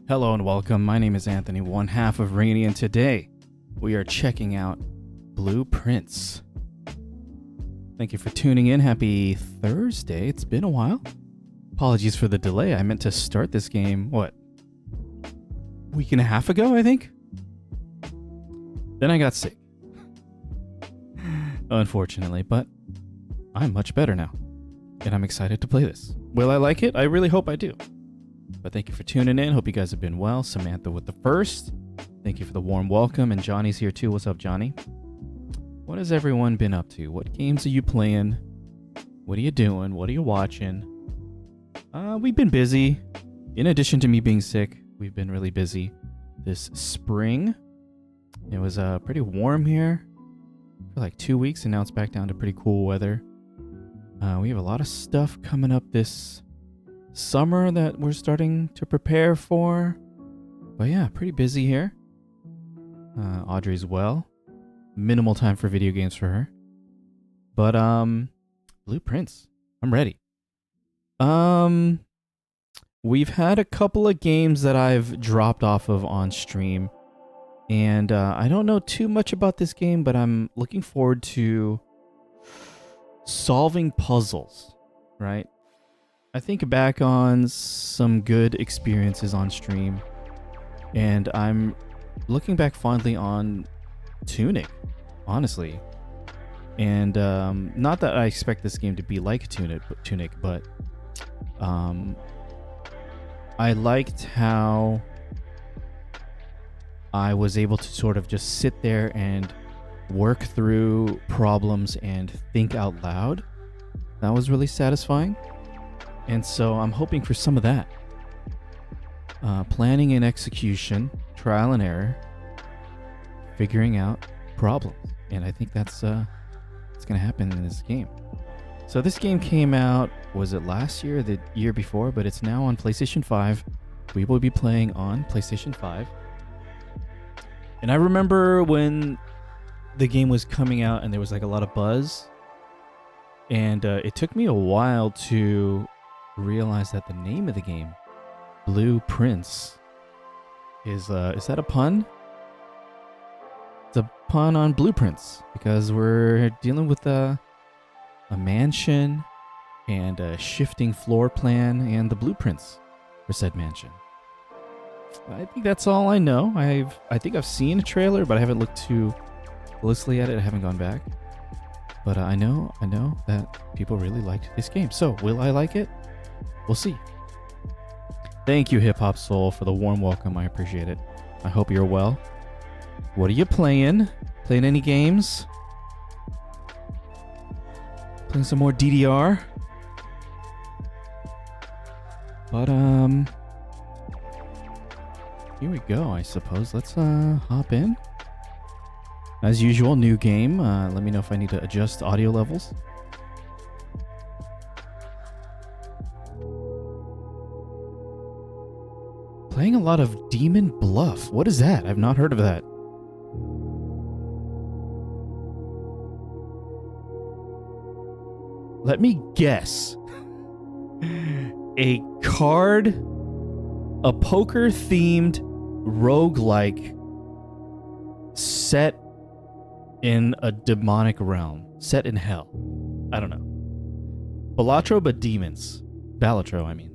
Hello and welcome. My name is Anthony, one half of Reyony, and today we are checking out Blueprints. Thank you for tuning in. Happy Thursday. It's been a while. Apologies for the delay. I meant to start this game, a week and a half ago, I think? Then I got sick. Unfortunately, but I'm much better now. And I'm excited to play this. Will I like it? I really hope I do. But thank you for tuning in. Hope you guys have been well. Samantha with the first. Thank you for the warm welcome. And Johnny's here too. What's up, Johnny? What has everyone been up to? What games are you playing? What are you doing? What are you watching? We've been busy. In addition to me being sick, we've been really busy this spring. It was pretty warm here for like 2 weeks, and now it's back down to pretty cool weather. We have a lot of stuff coming up this summer that we're starting to prepare for. But yeah, pretty busy here. Audrey's well. Minimal time for video games for her. But Blueprints. I'm ready. We've had a couple of games that I've dropped off of on stream. And I don't know too much about this game, but I'm looking forward to solving puzzles, right? I think back on some good experiences on stream, and I'm looking back fondly on Tunic, honestly. And not that I expect this game to be like Tunic, but I liked how I was able to sort of just sit there and work through problems and think out loud. That was really satisfying. And so I'm hoping for some of that. Planning and execution, trial and error, figuring out problems. And I think that's going to happen in this game. So this game came out, was it last year or the year before? But it's now on PlayStation 5. We will be playing on PlayStation 5. And I remember when the game was coming out and there was like a lot of buzz. And it took me a while to realize that the name of the game, Blueprints, is that a pun? It's a pun on blueprints, because we're dealing with a mansion and a shifting floor plan and the blueprints for said mansion. I think that's all I know. I think I've seen a trailer, but I haven't looked too closely at it. I haven't gone back. But I know that people really liked this game. So will I like it? We'll see. Thank you, Hip Hop Soul, for the warm welcome. I appreciate it. I hope you're well. What are you playing? Playing any games? Playing some more DDR? But here we go, I suppose. Let's hop in. As usual, new game. Let me know if I need to adjust audio levels. Playing a lot of Demon Bluff. What is that? I've not heard of that. Let me guess. A poker-themed roguelike set in a demonic realm. Set in hell. I don't know. Balatro, but demons. Balatro, I mean.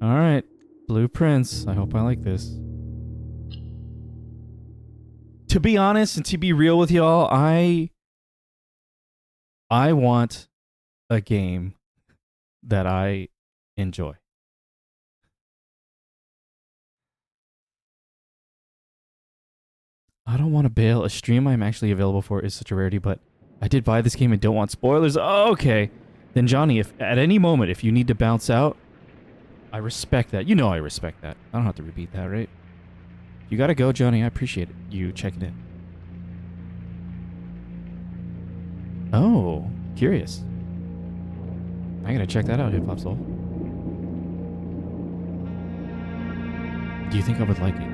Alright. Blueprints. I hope I like this. To be honest and to be real with y'all, I want a game that I enjoy. I don't want to bail. A stream I'm actually available for is such a rarity, but I did buy this game and don't want spoilers. Oh, okay. Then Johnny, if at any moment, if you need to bounce out, I respect that. You know I respect that. I don't have to repeat that, right? You gotta go, Johnny. I appreciate it. You checking in. Oh, curious. I gotta check that out, Hip Hop Soul. Do you think I would like it?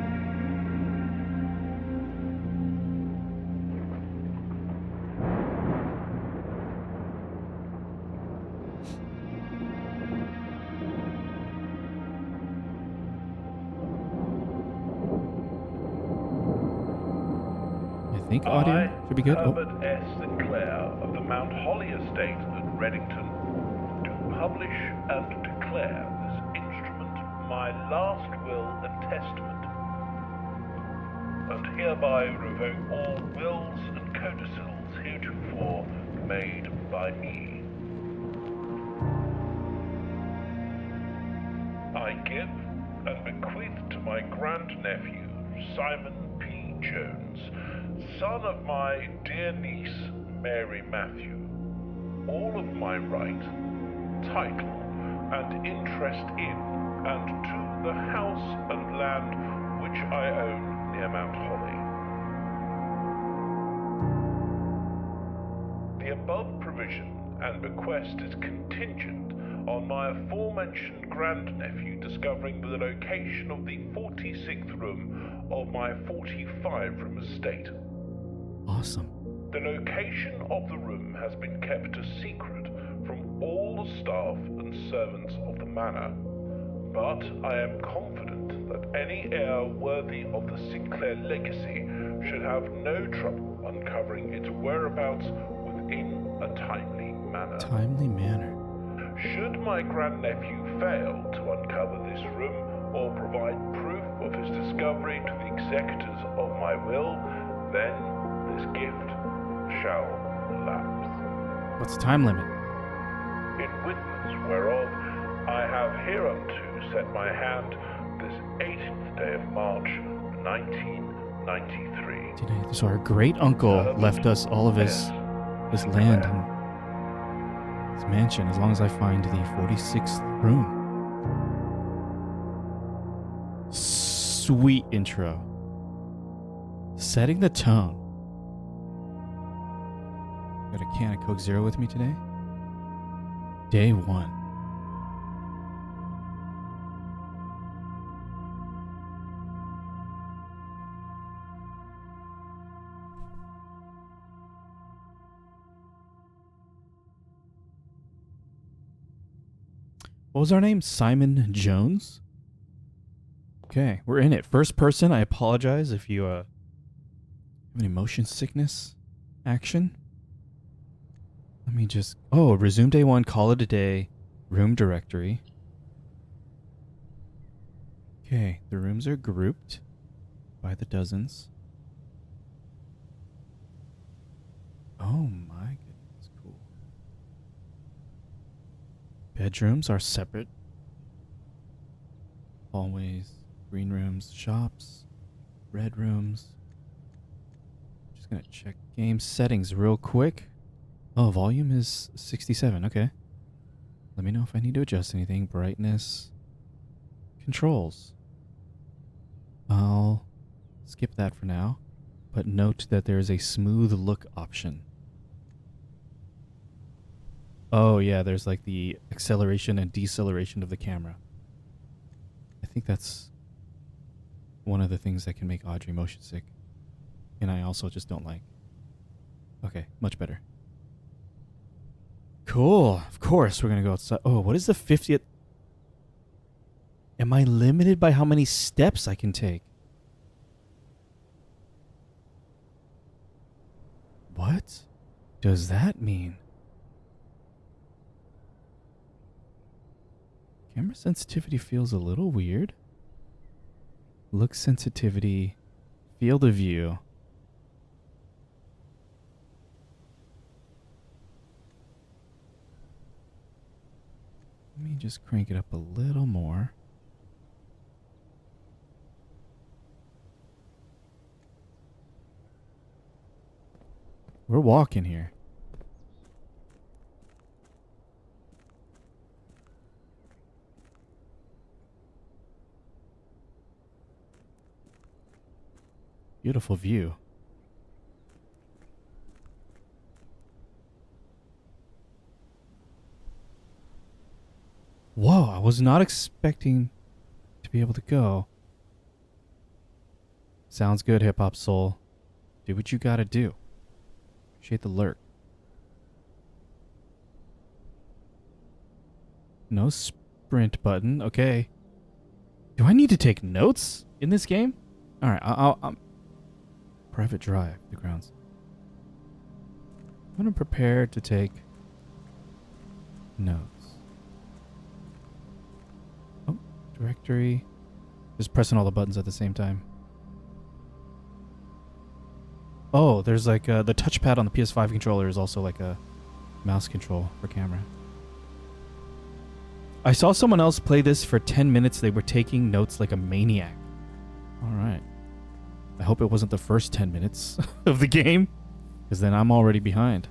think audio should be good. Oh, Herbert S. Sinclair of the Mount Holly Estate at Reddington, do publish and declare this instrument my last will and testament, and hereby revoke all wills and codicils heretofore made by me. I give and bequeath to my grandnephew, Simon P. Jones, son of my dear niece, Mary Matthew, all of my right, title, and interest in and to the house and land which I own near Mount Holly. The above provision and bequest is contingent on my aforementioned grandnephew discovering the location of the 46th room of my 45-room estate. awesome. The location of the room has been kept a secret from all the staff and servants of the manor, but I am confident that any heir worthy of the Sinclair legacy should have no trouble uncovering its whereabouts within a timely manner. Timely manner. Should my grandnephew fail to uncover this room or provide proof of his discovery to the executors of my will, then this gift shall lapse. What's the time limit? In witness whereof I have hereunto set my hand this 18th day of March, 1993. Today, so our great uncle left us all of his land and his mansion as long as I find the 46th room. Sweet intro. Setting the tone. Got a can of Coke Zero with me today. Day 1. What was our name? Simon Jones? Okay, we're in it. First person. I apologize if you have any motion sickness action. Let me just... Oh, resume day 1, call it a day, room directory. Okay, the rooms are grouped by the dozens. Oh my goodness, cool. Bedrooms are separate. Hallways, green rooms, shops, red rooms. Just gonna check game settings real quick. Oh, volume is 67. Okay. Let me know if I need to adjust anything. Brightness. Controls. I'll skip that for now. But note that there is a smooth look option. Oh, yeah, there's like the acceleration and deceleration of the camera. I think that's one of the things that can make Audrey motion sick. And I also just don't like. Okay, much better. Cool. Of course, we're going to go outside. Oh, what is the 50th? Am I limited by how many steps I can take? What does that mean? Camera sensitivity feels a little weird. Look sensitivity. Field of view. Let me just crank it up a little more. We're walking here. Beautiful view. Whoa, I was not expecting to be able to go. Sounds good, Hip Hop Soul. Do what you gotta do. Appreciate the lurk. No sprint button. Okay. Do I need to take notes in this game? Alright, I'll private drive. The grounds. I'm gonna prepare to take notes. Oh, directory. Just pressing all the buttons at the same time. Oh, there's like the touchpad on the PS5 controller is also like a mouse control for camera. I saw someone else play this for 10 minutes. They were taking notes like a maniac. All right. I hope it wasn't the first 10 minutes of the game, because then I'm already behind.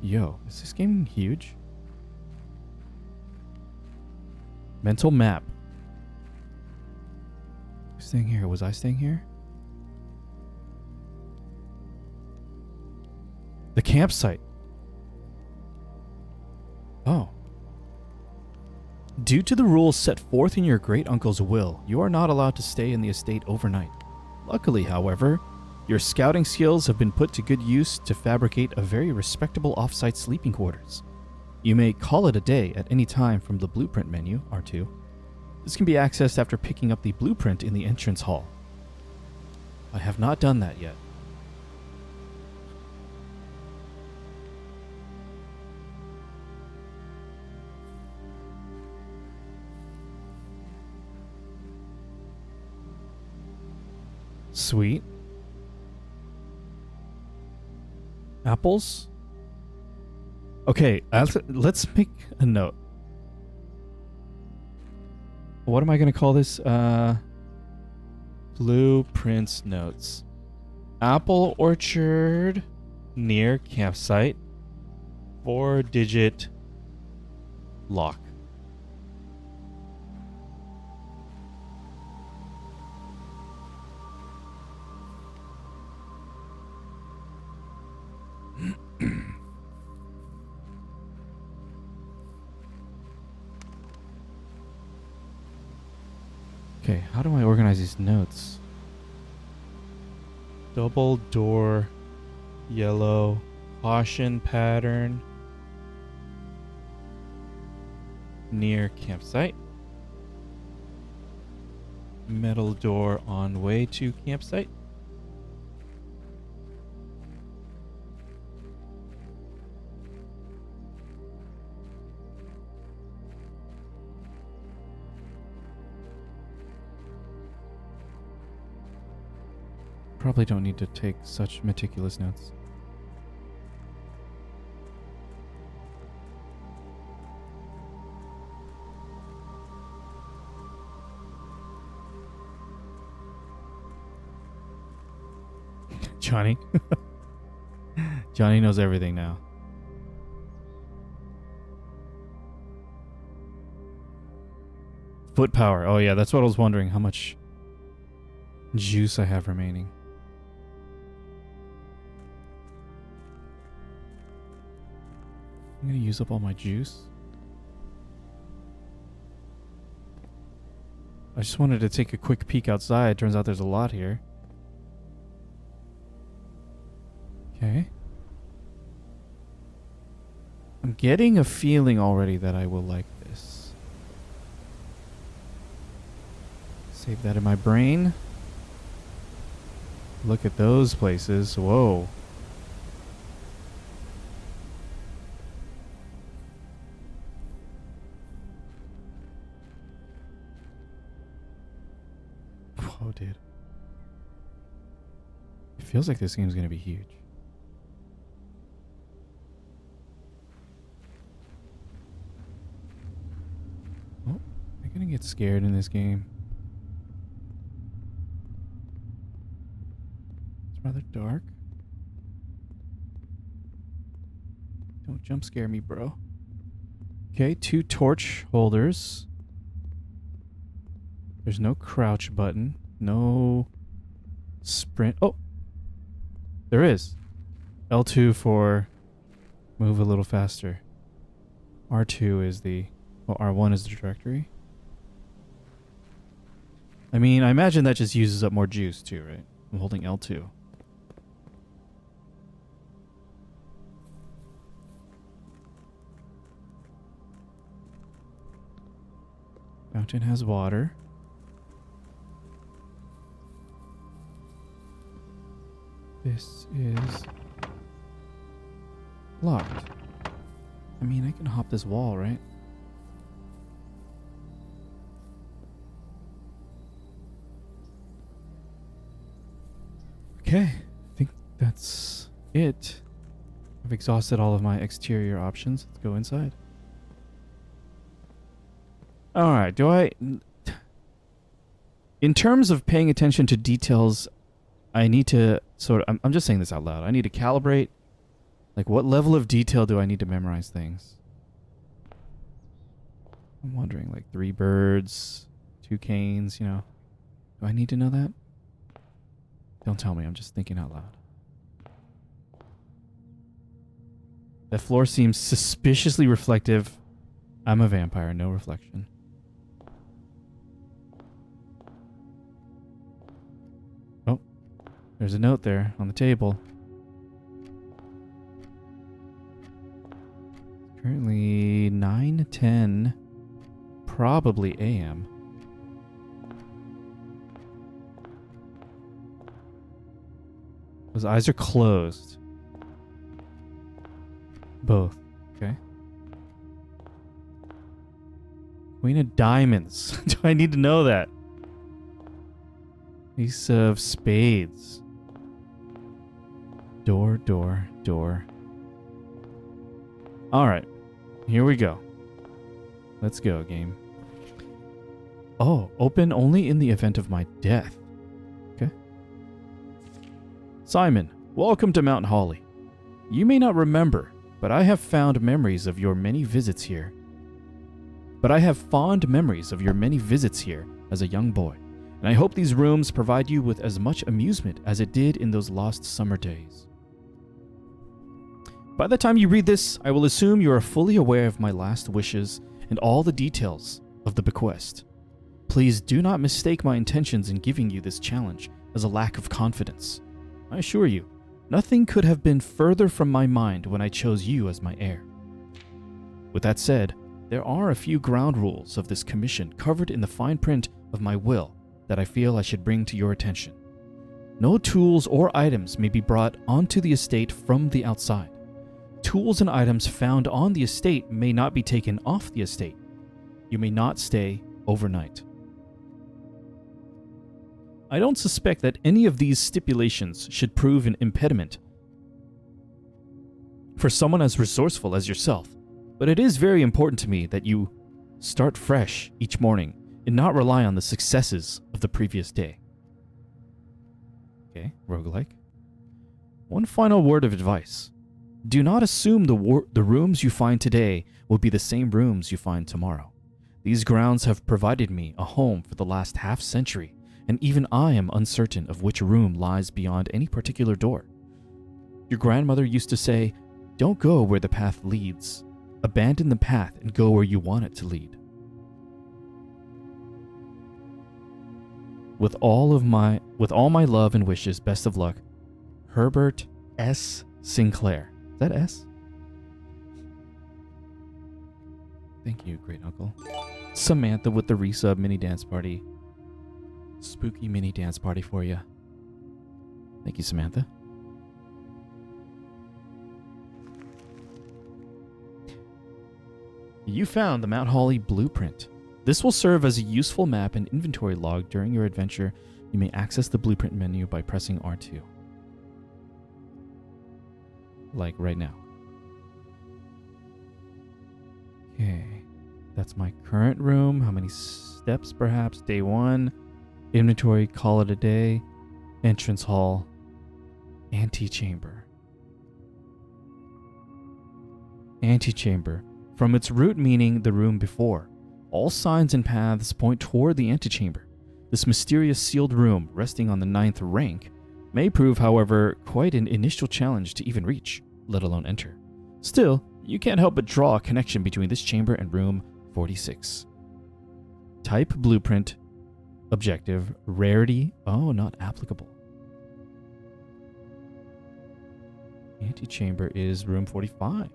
Yo, is this game huge? Mental map. Who's staying here? Was I staying here? The campsite. Oh. Due to the rules set forth in your great uncle's will, you are not allowed to stay in the estate overnight. Luckily, however, your scouting skills have been put to good use to fabricate a very respectable off-site sleeping quarters. You may call it a day at any time from the blueprint menu, R2. This can be accessed after picking up the blueprint in the entrance hall. I have not done that yet. Sweet. Apples? Okay, let's make a note. What am I going to call this? Blueprints notes. Apple orchard near campsite. 4-digit lock. Okay, how do I organize these notes? Double door, yellow, caution pattern, near campsite, metal door on way to campsite. Probably don't need to take such meticulous notes. Johnny. Johnny knows everything now. Foot power. Oh yeah, that's what I was wondering. How much juice I have remaining. I'm gonna use up all my juice. I just wanted to take a quick peek outside. Turns out there's a lot here. Okay. I'm getting a feeling already that I will like this. Save that in my brain. Look at those places. Whoa. Whoa, dude. It feels like this game's gonna be huge. Oh, I'm gonna get scared in this game. It's rather dark. Don't jump scare me, bro. Okay, 2 torch holders. There's no crouch button. No sprint. Oh! There is. L2 for move a little faster. R2 is the... Well, R1 is the directory. I mean, I imagine that just uses up more juice too, right? I'm holding L2. Fountain has water. This is locked. I mean, I can hop this wall, right? Okay, I think that's it. I've exhausted all of my exterior options. Let's go inside. Alright, in terms of paying attention to details, I need to I'm just saying this out loud. I need to calibrate. Like, what level of detail do I need to memorize things? I'm wondering, like, 3 birds, 2 canes, you know. Do I need to know that? Don't tell me, I'm just thinking out loud. That floor seems suspiciously reflective. I'm a vampire, no reflection. Oh, there's a note there on the table. Currently 9:10, probably AM. His eyes are closed. Both. Okay. Queen of Diamonds. Do I need to know that? Ace of Spades. Door, door, door. Alright. Here we go. Let's go, game. Oh, open only in the event of my death. Okay. Simon, welcome to Mount Holly. You may not remember, but I have fond memories of your many visits here. As a young boy, and I hope these rooms provide you with as much amusement as it did in those lost summer days. By the time you read this, I will assume you are fully aware of my last wishes and all the details of the bequest. Please do not mistake my intentions in giving you this challenge as a lack of confidence. I assure you, nothing could have been further from my mind when I chose you as my heir. With that said, there are a few ground rules of this commission covered in the fine print of my will that I feel I should bring to your attention. No tools or items may be brought onto the estate from the outside. Tools and items found on the estate may not be taken off the estate. You may not stay overnight. I don't suspect that any of these stipulations should prove an impediment for someone as resourceful as yourself, but it is very important to me that you start fresh each morning and not rely on the successes of the previous day. Okay, roguelike. One final word of advice. Do not assume the rooms you find today will be the same rooms you find tomorrow. These grounds have provided me a home for the last half-century, and even I am uncertain of which room lies beyond any particular door. Your grandmother used to say, "Don't go where the path leads. Abandon the path and go where you want it to lead." With all my love and wishes, best of luck, Herbert S. Sinclair. Is that S? Thank you, great uncle. Samantha with the resub mini dance party. Spooky mini dance party for you. Thank you, Samantha. You found the Mount Holly blueprint. This will serve as a useful map and inventory log during your adventure. You may access the blueprint menu by pressing R2. Like right now. Okay. That's my current room. How many steps perhaps? Day 1. Inventory, call it a day. Entrance hall. Antechamber. Antechamber. From its root meaning, the room before. All signs and paths point toward the antechamber. This mysterious sealed room, resting on the 9th rank, may prove, however, quite an initial challenge to even reach, let alone enter. Still, you can't help but draw a connection between this chamber and room 46. Type blueprint. Objective. Rarity. Oh, not applicable. Antechamber is room 45.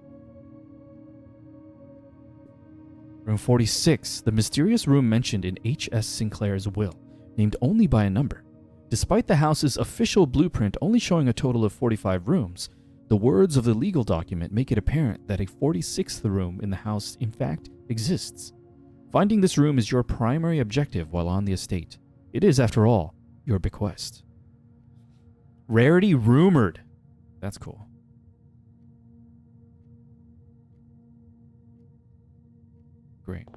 Room 46, the mysterious room mentioned in H.S. Sinclair's will, named only by a number. Despite the house's official blueprint only showing a total of 45 rooms, the words of the legal document make it apparent that a 46th room in the house in fact exists. Finding this room is your primary objective while on the estate. It is, after all, your bequest. Rarity rumored. That's cool. Great.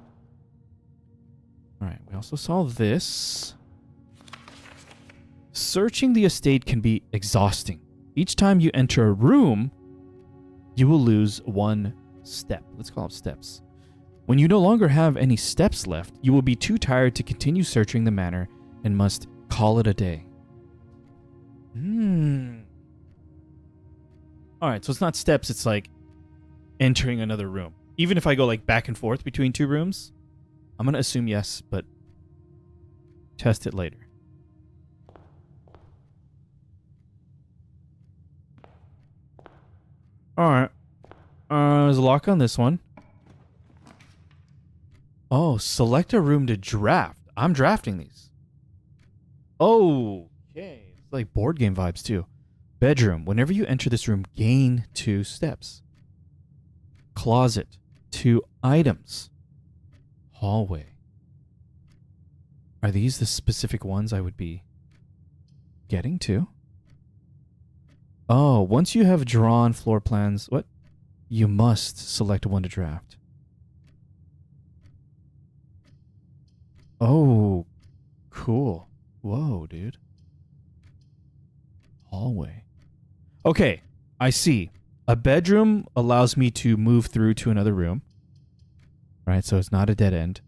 Alright, we also saw this. Searching the estate can be exhausting. Each time you enter a room, you will lose one step. Let's call them steps. When you no longer have any steps left, you will be too tired to continue searching the manor and must call it a day. Alright, so it's not steps, it's like entering another room. Even if I go like back and forth between two rooms, I'm going to assume yes, but test it later. Alright. There's a lock on this one. Oh, select a room to draft. I'm drafting these. Oh, okay. It's like board game vibes too. Bedroom. Whenever you enter this room, gain 2 steps. Closet. 2 items. Hallway. Are these the specific ones I would be getting to? Oh, once you have drawn floor plans, what? You must select one to draft. Oh, cool. Whoa, dude. Hallway. Okay, I see. A bedroom allows me to move through to another room. Right, so it's not a dead end.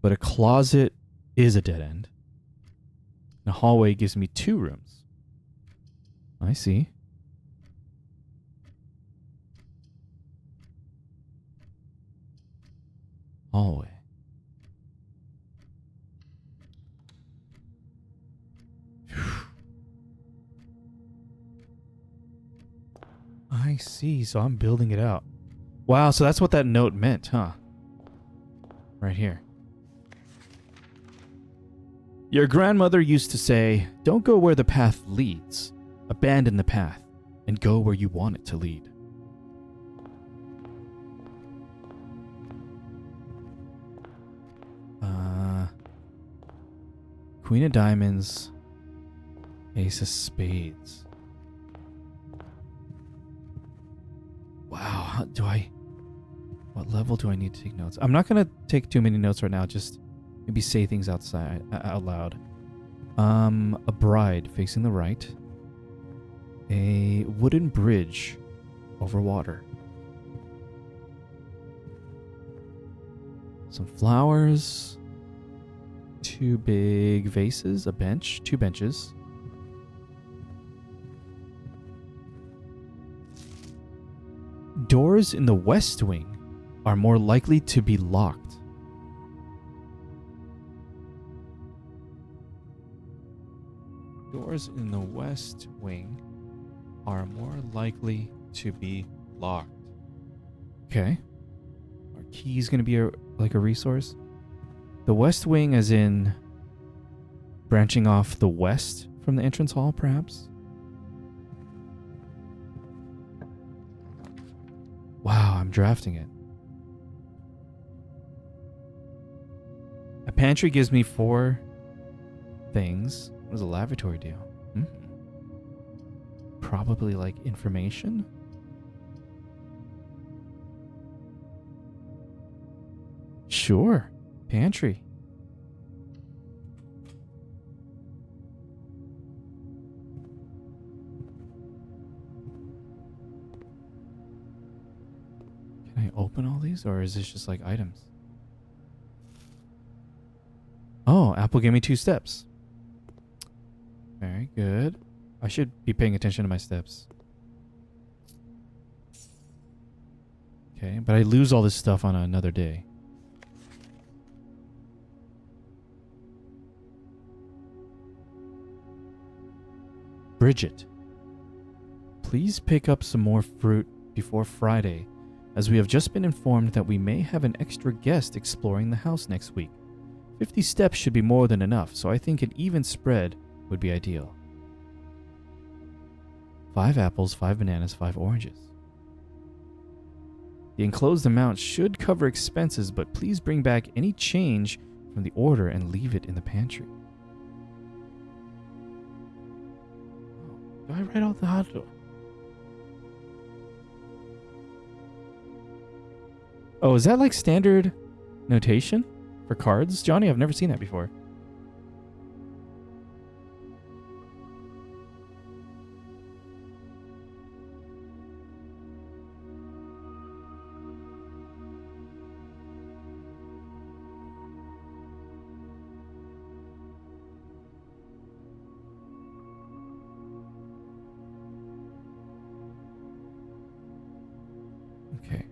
But a closet is a dead end. And a hallway gives me 2 rooms. I see. Hallway. I see, so I'm building it out. Wow, so that's what that note meant, huh? Right here. Your grandmother used to say, "Don't go where the path leads. Abandon the path and go where you want it to lead." Queen of Diamonds, Ace of Spades. Wow, what level do I need to take notes? I'm not going to take too many notes right now, just maybe say things out loud. A bride facing the right. A wooden bridge over water. Some flowers. 2 big vases, a bench, 2 benches. Doors in the west wing are more likely to be locked. Doors in the west wing are more likely to be locked. Okay. Are keys going to be like a resource? The west wing as in branching off the west from the entrance hall, perhaps? Wow, I'm drafting it. A pantry gives me 4 things. What does a lavatory do? Probably like information? Sure. Pantry. Can I open all these, or is this just like items? Oh, Apple gave me 2 steps. Very good. I should be paying attention to my steps. Okay, but I lose all this stuff on another day. Bridget, please pick up some more fruit before Friday, as we have just been informed that we may have an extra guest exploring the house next week. 50 steps should be more than enough, so I think an even spread would be ideal. 5 apples, 5 bananas, 5 oranges. The enclosed amount should cover expenses, but please bring back any change from the order and leave it in the pantry. Do I write out the hot dog? Oh, is that like standard notation for cards, Johnny? I've never seen that before. Okay.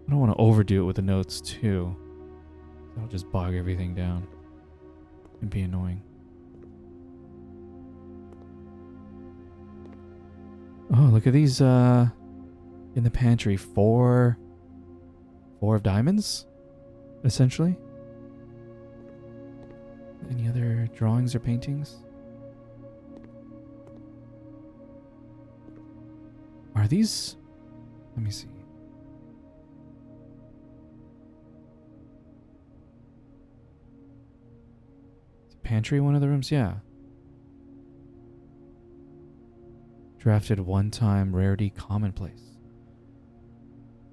I don't want to overdo it with the notes too. I'll just bog everything down and be annoying. Oh, look at these in the pantry. Four of diamonds, essentially. Any other drawings or paintings? Are these? Let me see. Is the pantry one of the rooms? Yeah. Drafted one time, rarity commonplace.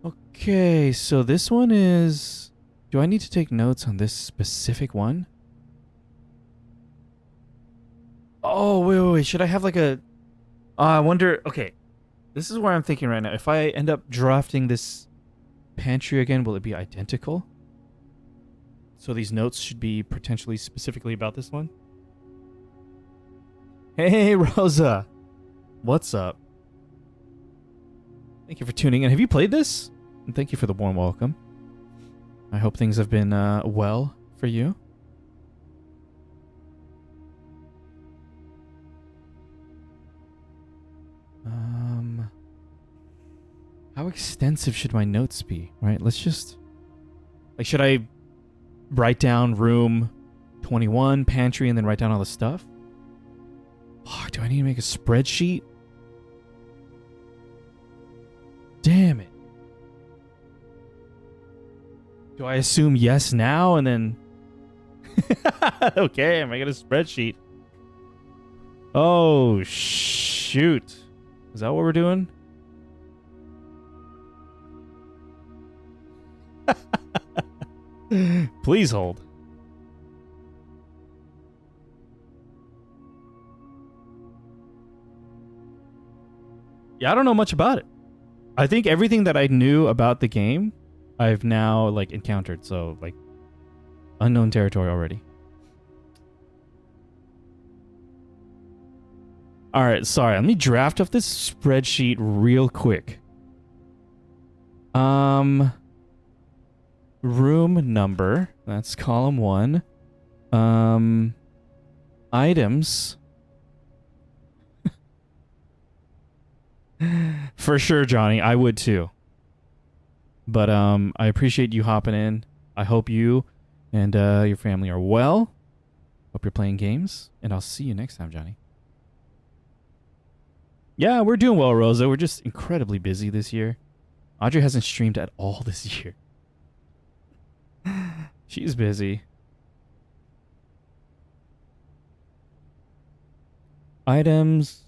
Okay, so this one is... Do I need to take notes on this specific one? Oh, wait. Should I have like a... I wonder... Okay. This is where I'm thinking right now. If I end up drafting this pantry again, will it be identical? So these notes should be potentially specifically about this one? Hey, Rosa. What's up? Thank you for tuning in. Have you played this? And thank you for the warm welcome. I hope things have been well for you. How extensive should my notes be? Right, let's just... Like, should I write down room 21, pantry, and then write down all the stuff? Oh, do I need to make a spreadsheet? Damn it. Do I assume yes now and then... Okay, I'm making a spreadsheet. Oh, shoot. Is that what we're doing? Please hold. Yeah, I don't know much about it. I think everything that I knew about the game, I've now like encountered. So like unknown territory already. All right, sorry. Let me draft up this spreadsheet real quick. Room number, that's column 1. Items. For sure, Johnny, I would too. But I appreciate you hopping in. I hope you and your family are well. Hope you're playing games, and I'll see you next time, Johnny. Yeah, we're doing well, Rosa. We're just incredibly busy this year. Audrey hasn't streamed at all this year. She's busy. Items.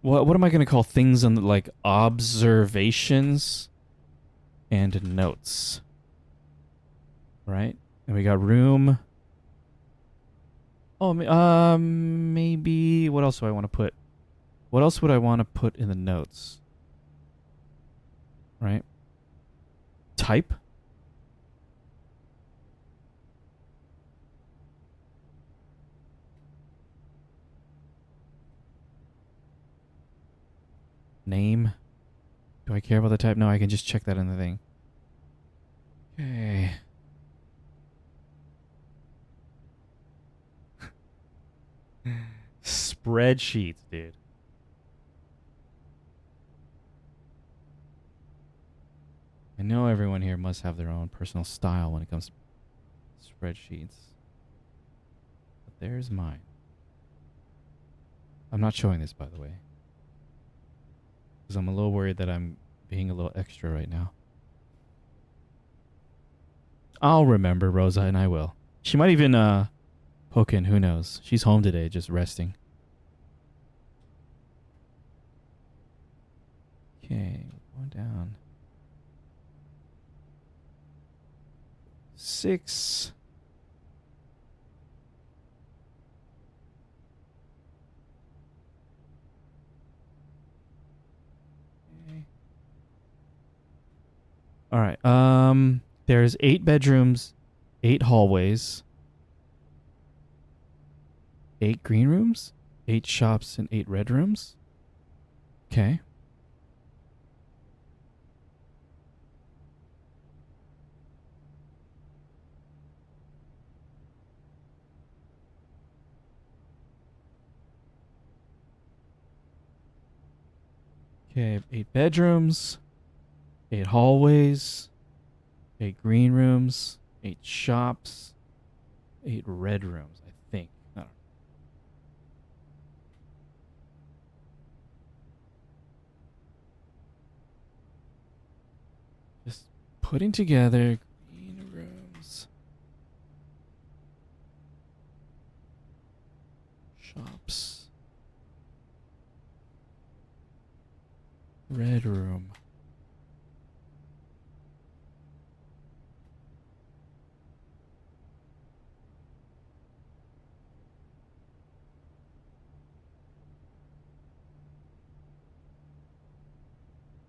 What am I going to call things on the, like, observations and notes? Right? And we got room. Oh, maybe... What else do I want to put? What else would I want to put in the notes? Right? Type. Name. Do I care about the type? No, I can just check that in the thing. Okay. Spreadsheets, dude. I know everyone here must have their own personal style when it comes to spreadsheets. But there's mine. I'm not showing this, by the way, because I'm a little worried that I'm being a little extra right now. I'll remember, Rosa, and I will. She might even poke in. Who knows? She's home today, just resting. Okay, going down. 6. Okay. All right. There's 8 bedrooms, 8 hallways, 8 green rooms, 8 shops, and 8 red rooms. Okay. Okay, 8 bedrooms, 8 hallways, 8 green rooms, 8 shops, 8 red rooms, I think. I don't know. Just putting together green rooms, shops, red room.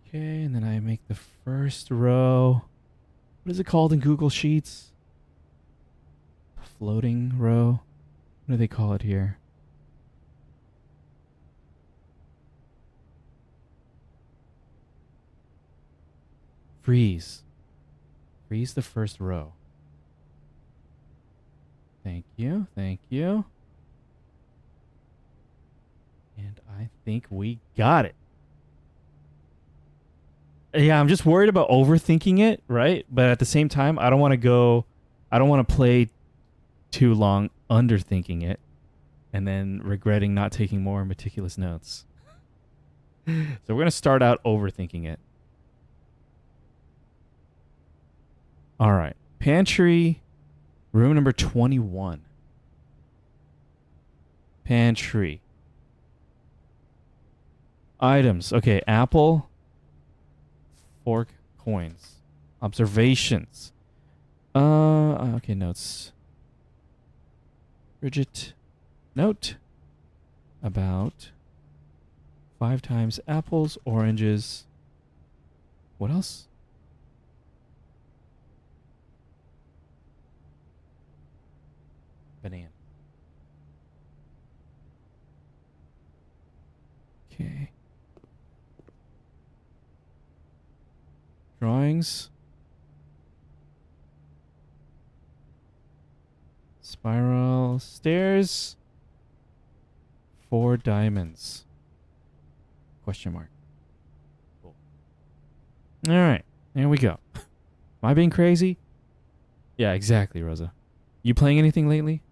Okay, and then I make the first row. What is it called in Google Sheets? Floating row? What do they call it here? Freeze. Freeze the first row. Thank you. Thank you. And I think we got it. Yeah, I'm just worried about overthinking it, right? But at the same time, I don't want to play too long underthinking it and then regretting not taking more meticulous notes. So we're going to start out overthinking it. All right. Pantry, room number 21. Pantry. Items. Okay, apple, fork, coins. Observations. Okay, notes. Bridget, note about 5 times apples, oranges. What else? Banana. Okay. Drawings. Spiral stairs. 4 diamonds. Question mark. Cool. All right. There we go. Am I being crazy? Yeah, exactly, Rosa. You playing anything lately?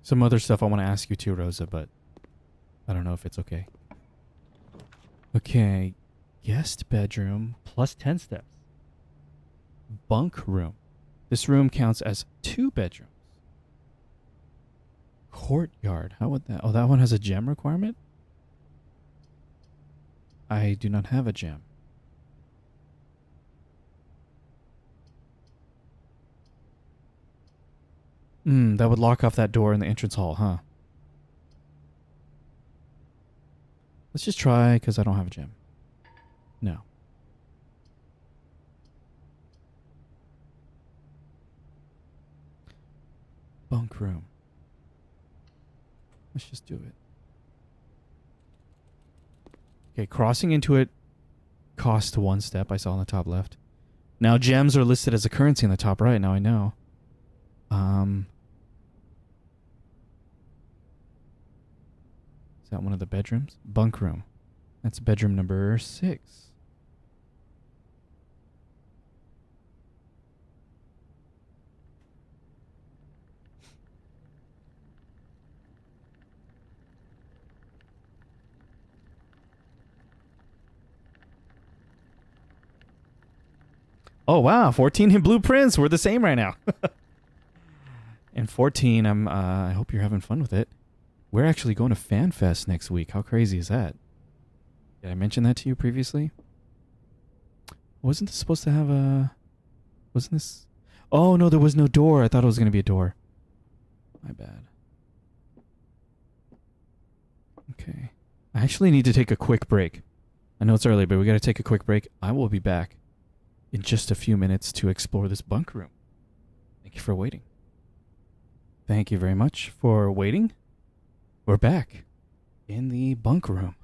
Some other stuff I want to ask you too, Rosa, but I don't know if it's okay. Okay. Guest bedroom plus 10 steps. Bunk room. This room counts as 2 bedrooms. Courtyard. How would that? Oh, that one has a gem requirement? I do not have a gem. That would lock off that door in the entrance hall, huh? Let's just try, because I don't have a gem. No. Bunk room. Let's just do it. Okay, crossing into it cost 1 step, I saw on the top left. Now gems are listed as a currency in the top right, now I know. Is that one of the bedrooms? Bunk room. That's bedroom number 6. Oh wow, 14 in blueprints. We're the same right now. And 14, I hope you're having fun with it. We're actually going to FanFest next week. How crazy is that? Did I mention that to you previously? Wasn't this supposed to have a... Wasn't this... Oh, no, there was no door. I thought it was going to be a door. My bad. Okay. I actually need to take a quick break. I know it's early, but we got to take a quick break. I will be back in just a few minutes to explore this bunk room. Thank you for waiting. Thank you very much for waiting. We're back in the bunk room.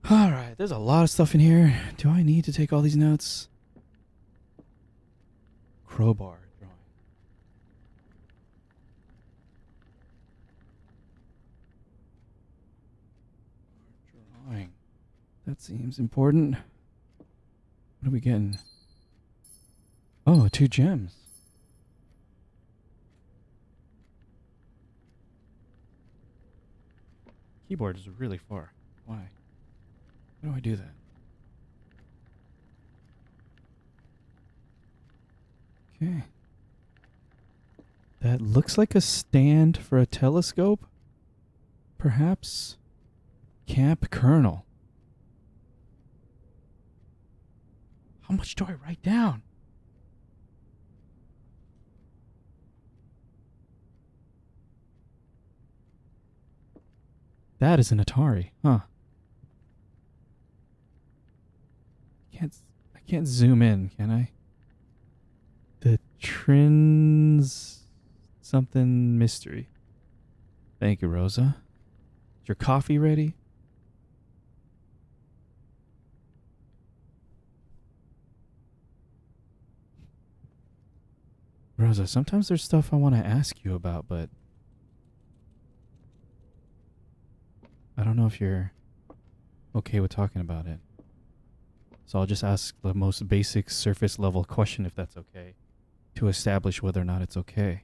All right, there's a lot of stuff in here. Do I need to take all these notes? Crowbar drawing. Drawing. That seems important. What are we getting? Oh, 2 gems. Keyboard is really far. Why? How do I do that? Okay. That looks like a stand for a telescope. Perhaps. Camp Colonel. How much do I write down? That is an Atari, huh? I can't zoom in, can I? The Trins something mystery. Thank you, Rosa. Is your coffee ready? Rosa, sometimes there's stuff I want to ask you about, but I don't know if you're okay with talking about it. So I'll just ask the most basic surface level question, if that's okay, to establish whether or not it's okay.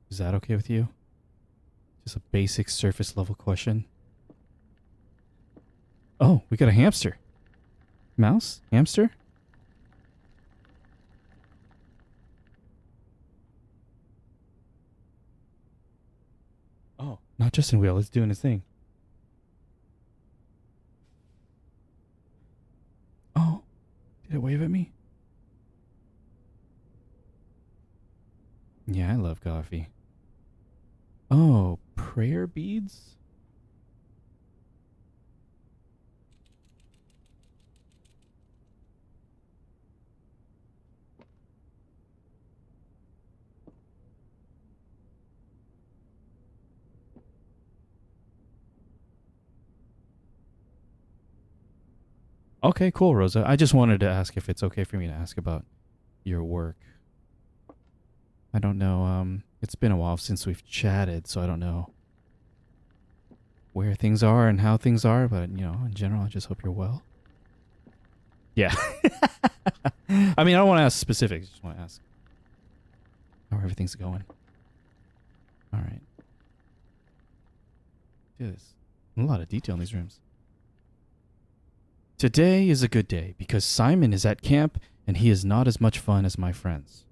Is that okay with you? Just a basic surface level question. Oh, we got a hamster. Mouse? Hamster? Oh, not Justin Wheel. It's doing his thing. Oh, did it wave at me? Yeah, I love coffee. Oh, prayer beads? Okay, cool, Rosa. I just wanted to ask if it's okay for me to ask about your work. I don't know, it's been a while since we've chatted, so I don't know where things are and how things are, but, you know, in general, I just hope you're well. Yeah. I mean, I don't want to ask specifics, I just want to ask how everything's going. All right. Do this. A lot of detail in these rooms. Today is a good day because Simon is at camp and he is not as much fun as my friends.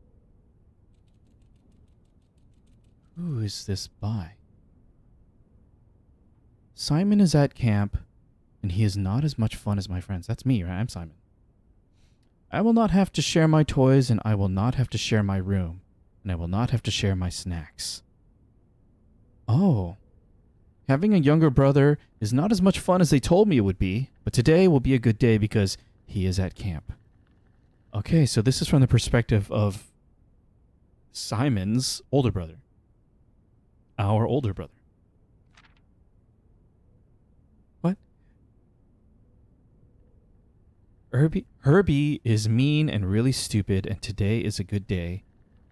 Who is this by? Simon is at camp and he is not as much fun as my friends. That's me, right? I'm Simon. I will not have to share my toys and I will not have to share my room and I will not have to share my snacks. Oh. Having a younger brother is not as much fun as they told me it would be, but today will be a good day because he is at camp. Okay, so this is from the perspective of Simon's older brother. Our older brother. What? Herbie is mean and really stupid, and today is a good day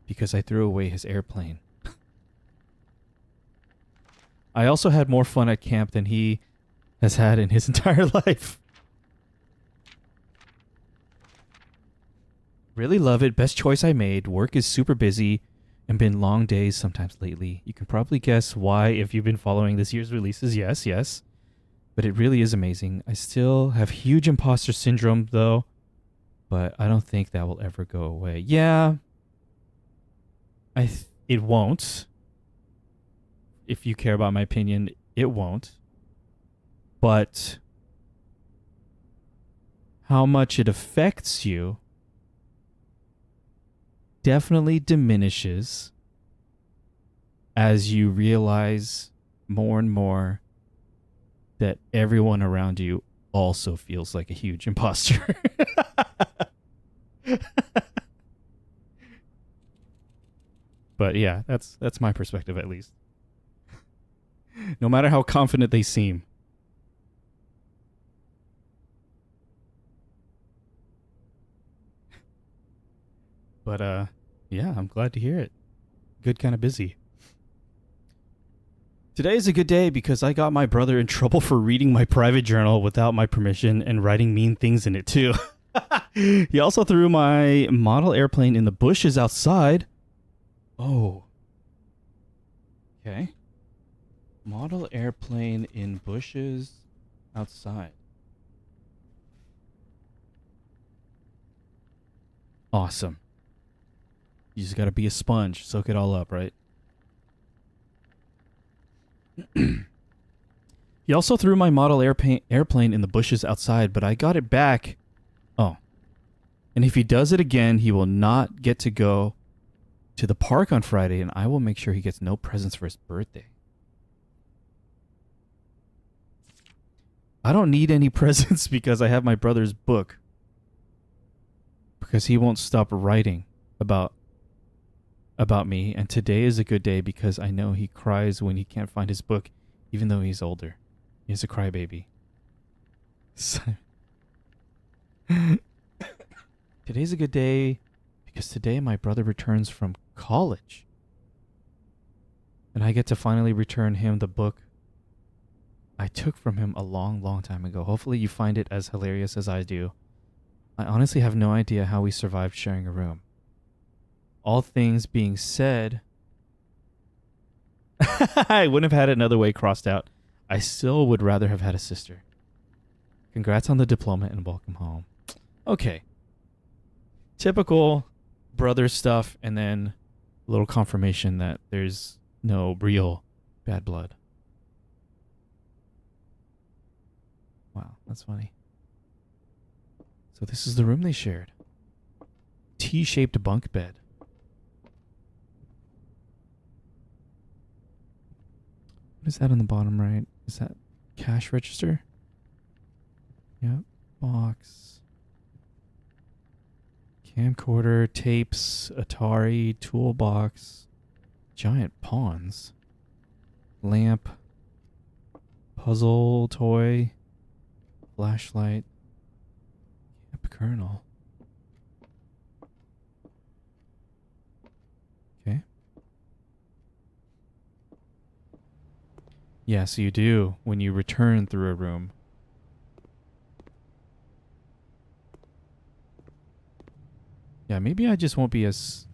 because I threw away his airplane. I also had more fun at camp than he has had in his entire life. Really love it. Best choice I made. Work is super busy and been long days sometimes lately. You can probably guess why if you've been following this year's releases. Yes, yes. But it really is amazing. I still have huge imposter syndrome though, but I don't think that will ever go away. Yeah, it won't. If you care about my opinion, it won't. But how much it affects you definitely diminishes as you realize more and more that everyone around you also feels like a huge imposter. But yeah, that's my perspective at least. No matter how confident they seem. But yeah, I'm glad to hear it. Good kind of busy. Today is a good day because I got my brother in trouble for reading my private journal without my permission and writing mean things in it too. He also threw my model airplane in the bushes outside. Oh. Okay. Model airplane in bushes outside. Awesome. You just gotta be a sponge, soak it all up, right? He also threw my model airplane in the bushes outside, but I got it back. Oh. And if he does it again, he will not get to go to the park on Friday, and I will make sure he gets no presents for his birthday. I don't need any presents because I have my brother's book. Because he won't stop writing about me, and today is a good day because I know he cries when he can't find his book, even though he's older. He's a crybaby. Today's a good day because today my brother returns from college. And I get to finally return him the book I took from him a long, long time ago. Hopefully you find it as hilarious as I do. I honestly have no idea how we survived sharing a room. All things being said, I wouldn't have had another way crossed out. I still would rather have had a sister. Congrats on the diploma and welcome home. Okay. Typical brother stuff, and then a little confirmation that there's no real bad blood. Wow, that's funny. So this is the room they shared. T-shaped bunk bed. What is that on the bottom right? Is that cash register? Yep. Box. Camcorder, tapes, Atari, toolbox, giant pawns, lamp, puzzle toy, flashlight, camp kernel. Okay. Yeah, so you do when you return through a room. Yeah, maybe I just won't be as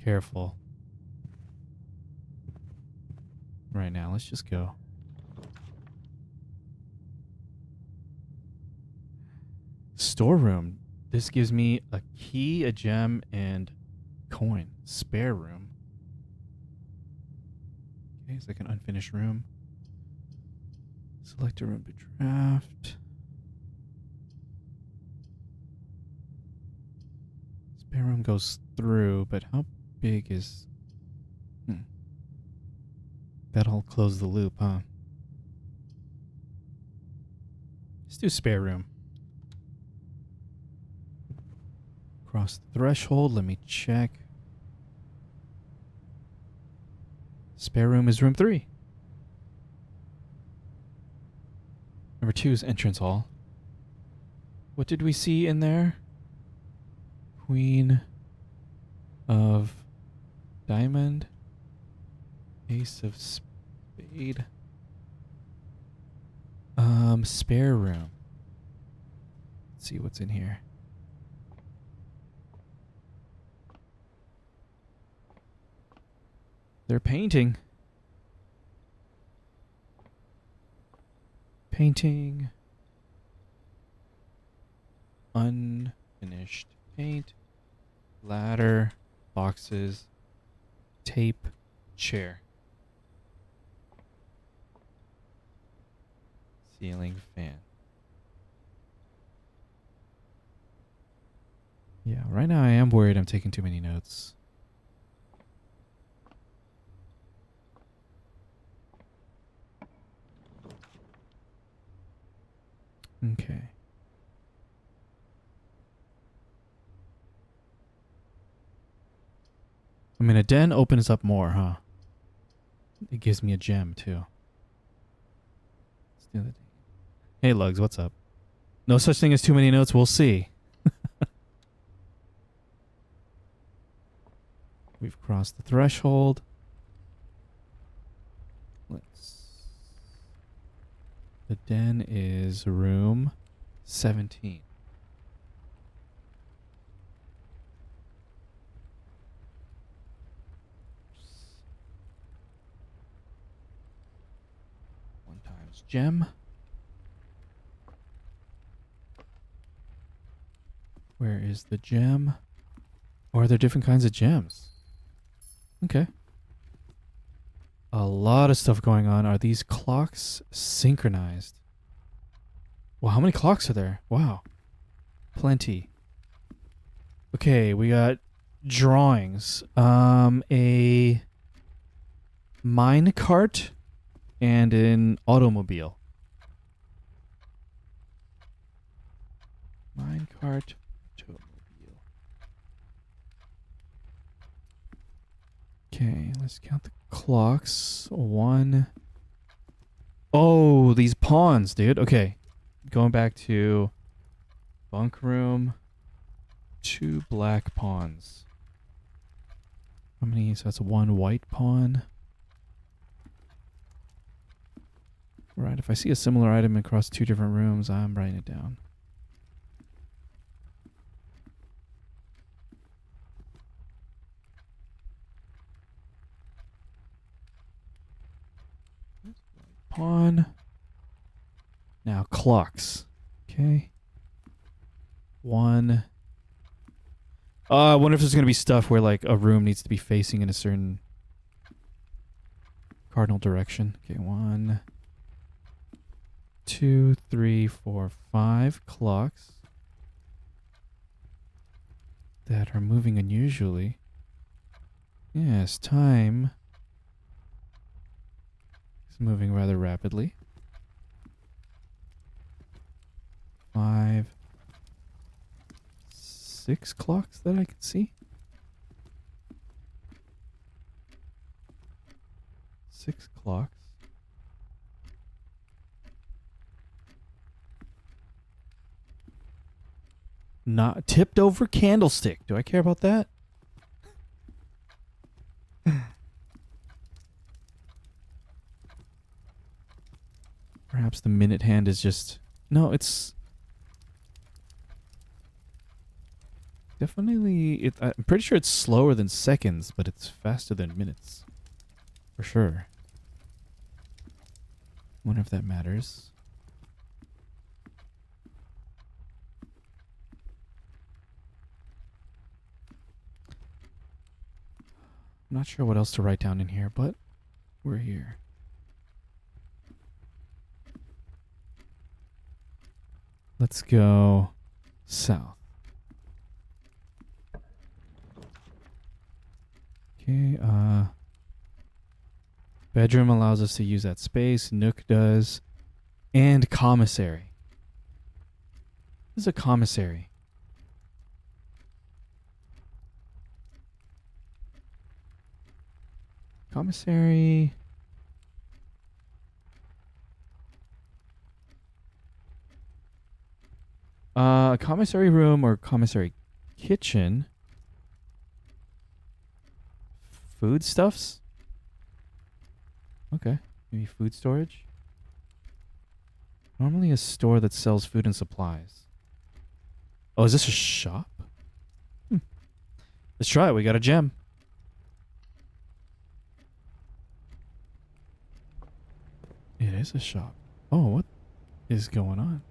careful right now. Let's just go. Storeroom. This gives me a key, a gem, and coin. Spare room. Okay, it's like an unfinished room. Select a room to draft. Spare room goes through, but how big is... That'll close the loop, huh? Let's do spare room. Cross the threshold. Let me check. Spare room is room 3. Number 2 is entrance hall. What did we see in there? Queen of diamond. Ace of Spade. Spare room. Let's see what's in here. They're painting. Painting. Unfinished paint. Ladder. Boxes. Tape. Chair. Ceiling fan. Yeah, right now I am worried I'm taking too many notes. Okay. I mean, a den opens up more, huh? It gives me a gem, too. Let's do the. Hey, Lugs, what's up? No such thing as too many notes. We'll see. We've crossed the threshold. The den is room 17. One times gem. Where is the gem? Or are there different kinds of gems? Okay. A lot of stuff going on. Are these clocks synchronized? Well, how many clocks are there? Wow. Plenty. Okay, we got drawings. A mine cart and an automobile. Mine cart, automobile. Okay, let's count the clocks. 1. Oh, these pawns, dude. Okay. Going back to bunk room. 2 black pawns. How many? So that's 1 white pawn. Right, if I see a similar item across 2 different rooms, I'm writing it down. Pawn. Now clocks. Okay. 1. I wonder if there's going to be stuff where like a room needs to be facing in a certain cardinal direction. Okay, 1, 2, 3, 4, 5 clocks that are moving unusually. Yes, time is moving rather rapidly. 5, 6 clocks that I can see. 6 clocks. Not tipped over candlestick. Do I care about that? Perhaps the minute hand is just... No, it's... Definitely... I'm pretty sure it's slower than seconds, but it's faster than minutes. For sure. Wonder if that matters. I'm not sure what else to write down in here, but we're here. Let's go south. Okay, bedroom allows us to use that space. Nook does. And commissary. This is a commissary. Commissary. Commissary room or commissary kitchen. Foodstuffs? Okay. Maybe food storage? Normally a store that sells food and supplies. Oh, is this a shop? Let's try it. We got a gem. It is a shop. Oh, what is going on?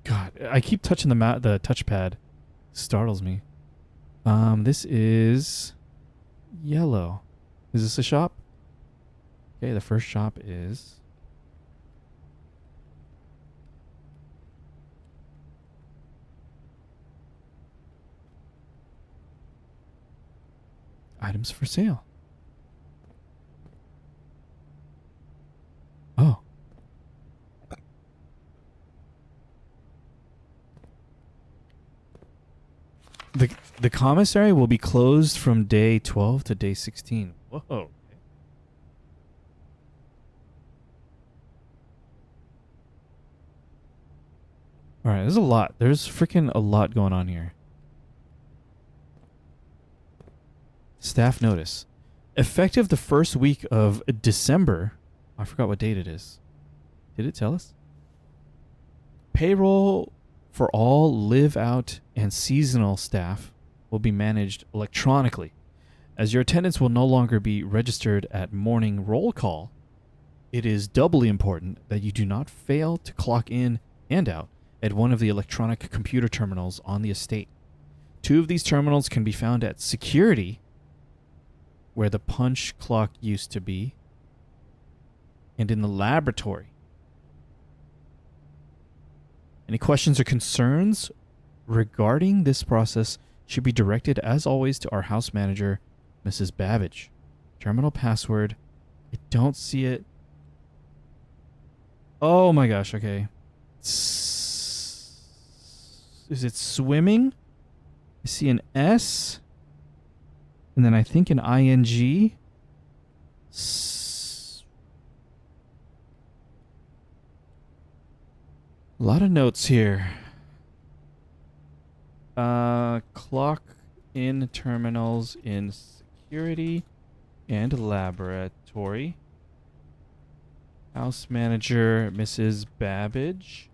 God, I keep touching the touchpad. Startles me. This is yellow. Is this a shop? Okay, the first shop is items for sale. Oh. The commissary will be closed from day 12 to day 16. Whoa. All right, there's a lot. There's freaking a lot going on here. Staff notice. Effective the first week of December. I forgot what date it is. Did it tell us? Payroll for all live-out and seasonal staff will be managed electronically. As your attendance will no longer be registered at morning roll call, it is doubly important that you do not fail to clock in and out at one of the electronic computer terminals on the estate. 2 of these terminals can be found at security, where the punch clock used to be, and in the laboratory. Any questions or concerns regarding this process should be directed, as always, to our house manager, Mrs. Babbage. Terminal password. I don't see it. Oh my gosh, okay. Is it swimming? I see an S. And then I think an ING. A lot of notes here. Clock in terminals in security and laboratory. House manager, Mrs. Babbage.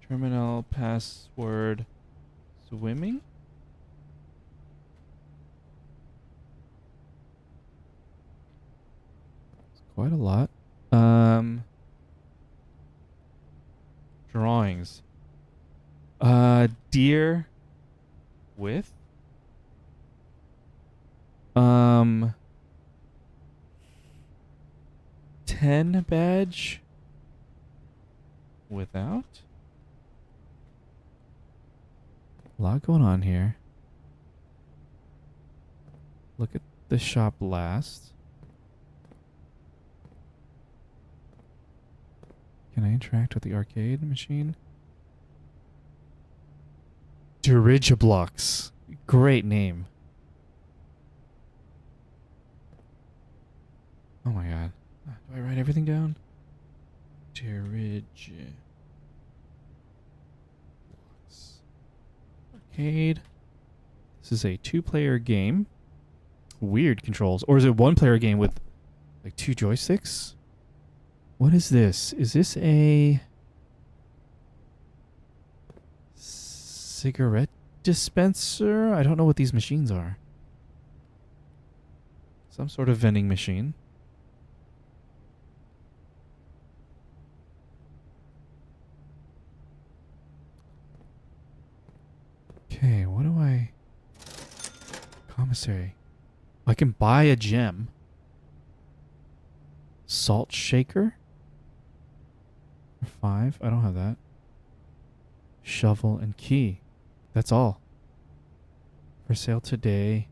Terminal password swimming. It's quite a lot. Drawings. Deer with 10 badge without. A lot going on here. Look at the shop last. Can I interact with the arcade machine? Dirigiblocks. Great name. Oh my god. Do I write everything down? Dirigiblocks. Arcade. This is a 2-player game. Weird controls. Or is it 1-player game with like 2 joysticks? What is this? Is this a cigarette dispenser? I don't know what these machines are. Some sort of vending machine. Okay, what do I... Commissary. I can buy a gem. Salt shaker? For 5. I don't have that. Shovel and key. That's all. For sale today.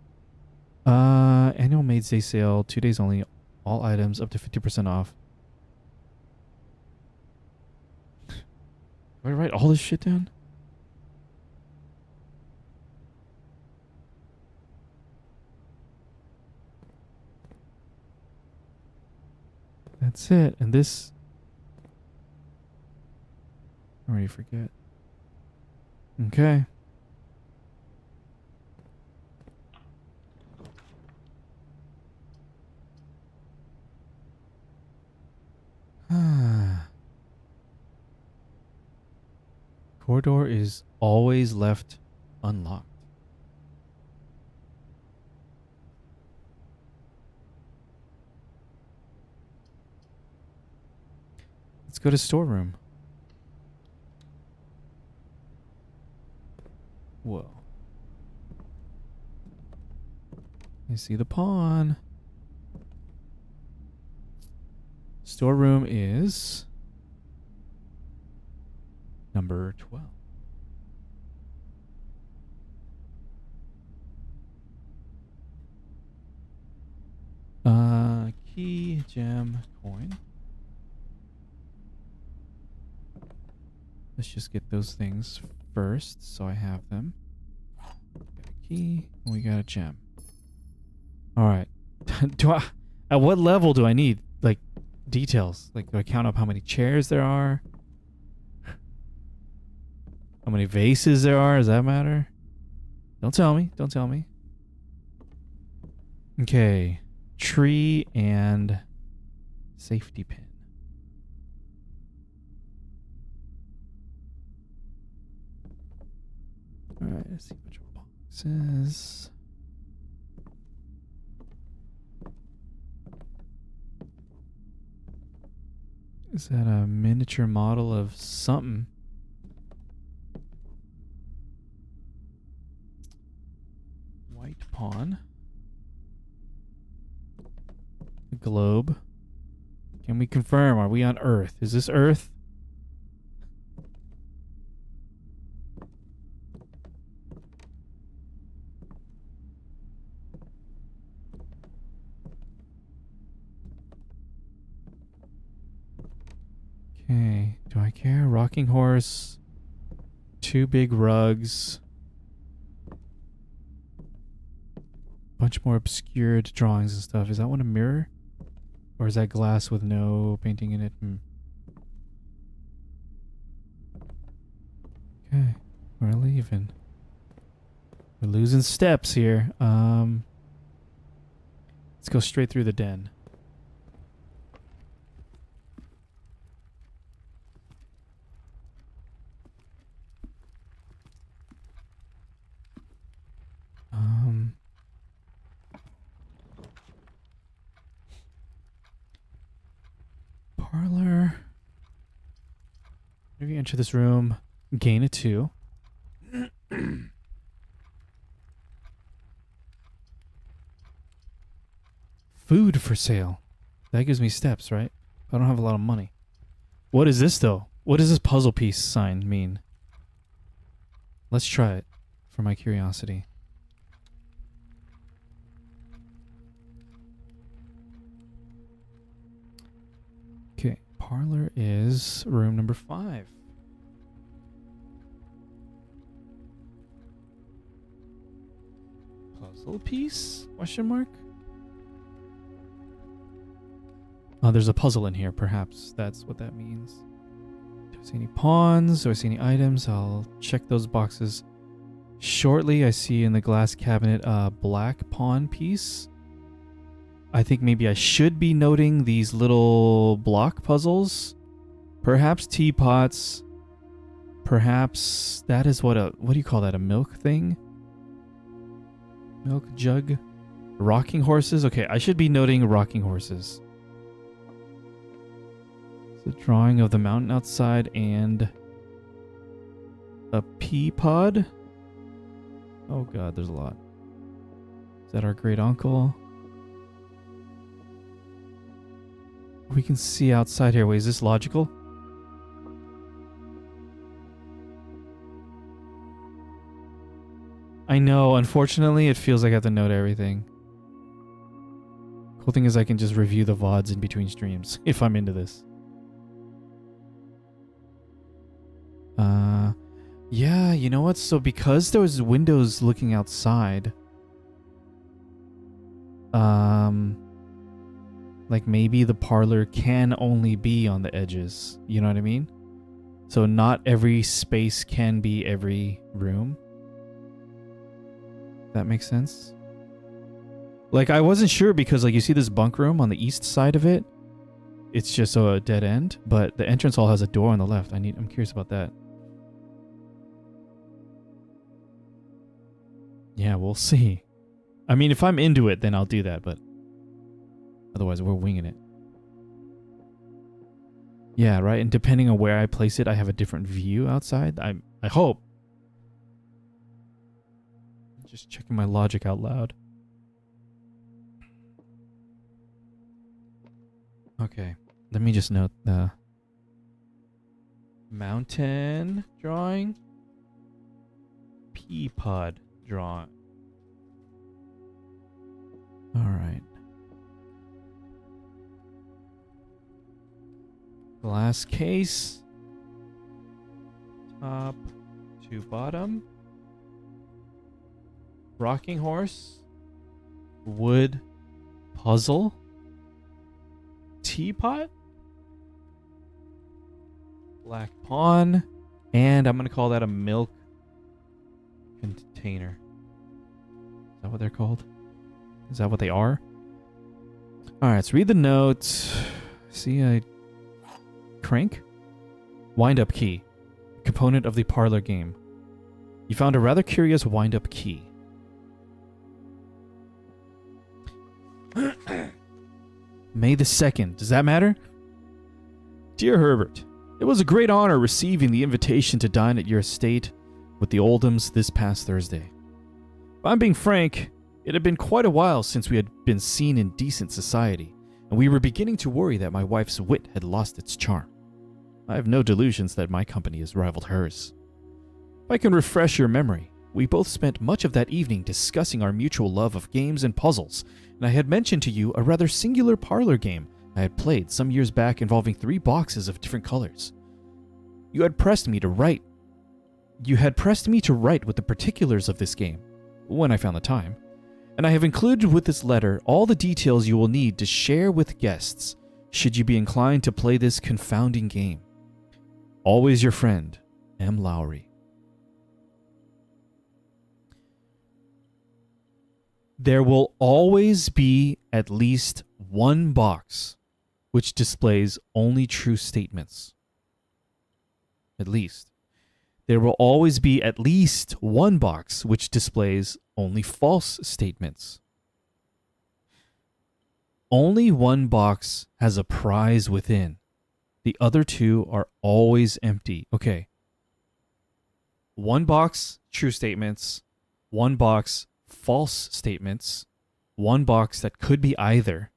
Annual Maid's Day sale. 2 days only. All items up to 50% off. Do I write all this shit down? That's it. And this... I already forget. Okay. Corridor is always left unlocked. Let's go to storeroom. Whoa. I see the pawn. Storeroom is number 12. Key, gem, coin. Let's just get those things first, so I have them. Got a key, and we got a gem. All right. At what level do I need, like, details? Like, do I count up how many chairs there are? How many vases there are? Does that matter? Don't tell me. Don't tell me. Okay. Tree and safety pin. Alright, let's see which boxes. Is that a miniature model of something? White pawn. A globe. Can we confirm? Are we on Earth? Is this Earth? Okay. Do I care? Rocking horse. 2 big rugs. Bunch more obscured drawings and stuff. Is that one a mirror? Or is that glass with no painting in it? Okay. We're leaving. We're losing steps here. Let's go straight through the den. Parlor. If you enter this room, gain a 2. Food for sale. That gives me steps, right? I don't have a lot of money. What is this, though? What does this puzzle piece sign mean? Let's try it for my curiosity. Okay, parlor is room number 5. Puzzle piece? Question mark? Oh, there's a puzzle in here, perhaps. That's what that means. Do I see any pawns? Do I see any items? I'll check those boxes shortly. I see in the glass cabinet a black pawn piece. I think maybe I should be noting these little block puzzles. Perhaps teapots. Perhaps that is what do you call that? A milk thing? Milk jug? Rocking horses? Okay, I should be noting rocking horses. The drawing of the mountain outside and a pea pod. Oh god, there's a lot. Is that our great uncle? We can see outside here. Wait, is this logical? I know, unfortunately, it feels like I have to note everything. Cool thing is I can just review the VODs in between streams if I'm into this. Yeah, you know what? So because there was windows looking outside, like maybe the parlor can only be on the edges. You know what I mean? So not every space can be every room. That makes sense? Like I wasn't sure because like you see this bunk room on the east side of it. It's just a dead end, but the entrance hall has a door on the left. I'm curious about that. Yeah, we'll see. I mean, if I'm into it, then I'll do that, but otherwise we're winging it. Yeah, right? And depending on where I place it, I have a different view outside. I hope. Just checking my logic out loud. Okay. Let me just note the mountain drawing. Pea pod drawing. All right. Glass case. Top to bottom. Rocking horse. Wood puzzle. Teapot. Black pawn. And I'm going to call that a milk container. Is that what they're called? Is that what they are? All right, let's read the notes. See a crank? Wind-up key. Component of the parlor game. You found a rather curious wind-up key. May the 2nd. Does that matter? Dear Herbert, it was a great honor receiving the invitation to dine at your estate with the Oldhams this past Thursday. If I'm being frank, it had been quite a while since we had been seen in decent society, and we were beginning to worry that my wife's wit had lost its charm. I have no delusions that my company has rivaled hers. If I can refresh your memory, we both spent much of that evening discussing our mutual love of games and puzzles, and I had mentioned to you a rather singular parlor game I had played some years back involving 3 boxes of different colors. You had pressed me to write with the particulars of this game, when I found the time, and I have included with this letter all the details you will need to share with guests, should you be inclined to play this confounding game. Always your friend, M. Lowry. There will always be at least one box which displays only true statements. At least. There will always be at least one box which displays only false statements. Only one box has a prize within. The other 2 are always empty. Okay. One box, true statements. One box, false statements. One box that could be either.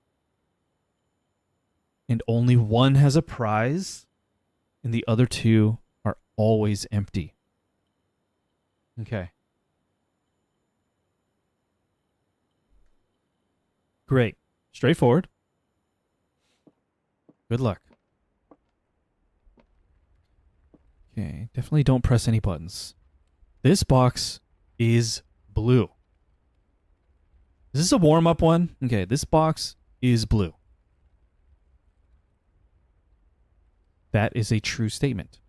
And only one has a prize. And the other 2 are always empty. Okay. Great. Straightforward. Good luck. Okay, definitely don't press any buttons. This box is blue. Is this a warm-up one? Okay, this box is blue. That is a true statement.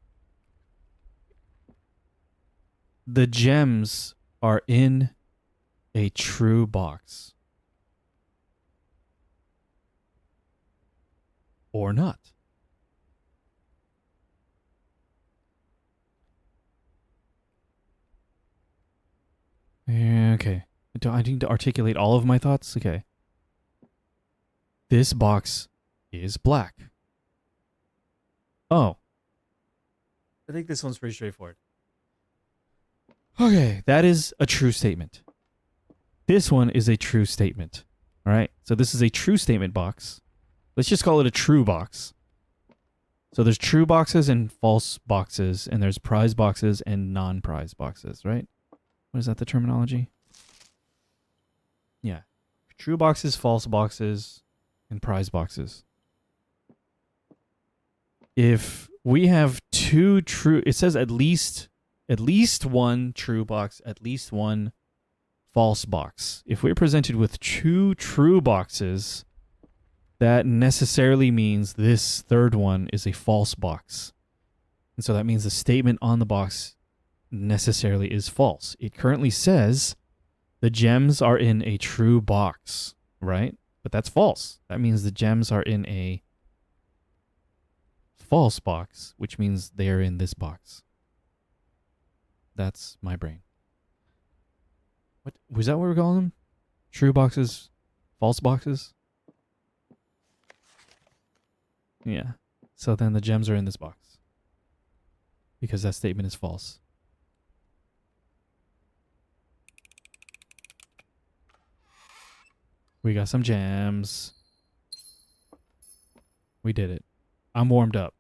The gems are in a true box. Or not. Okay. Do I need to articulate all of my thoughts? Okay. This box is black. Oh. I think this one's pretty straightforward. Okay, that is a true statement. This one is a true statement. All right, so this is a true statement box. Let's just call it a true box. So there's true boxes and false boxes, and there's prize boxes and non-prize boxes, right? What is that, the terminology? Yeah. True boxes, false boxes, and prize boxes. If we have 2 true, it says at least one true box, at least one false box. If we're presented with 2 true boxes, that necessarily means this third one is a false box. And so that means the statement on the box necessarily is false. It currently says the gems are in a true box, right? But that's false. That means the gems are in a false box, which means they're in this box. That's my brain. What was that? What we're calling them? True boxes, false boxes. Yeah. So then the gems are in this box because that statement is false. We got some gems. We did it. I'm warmed up.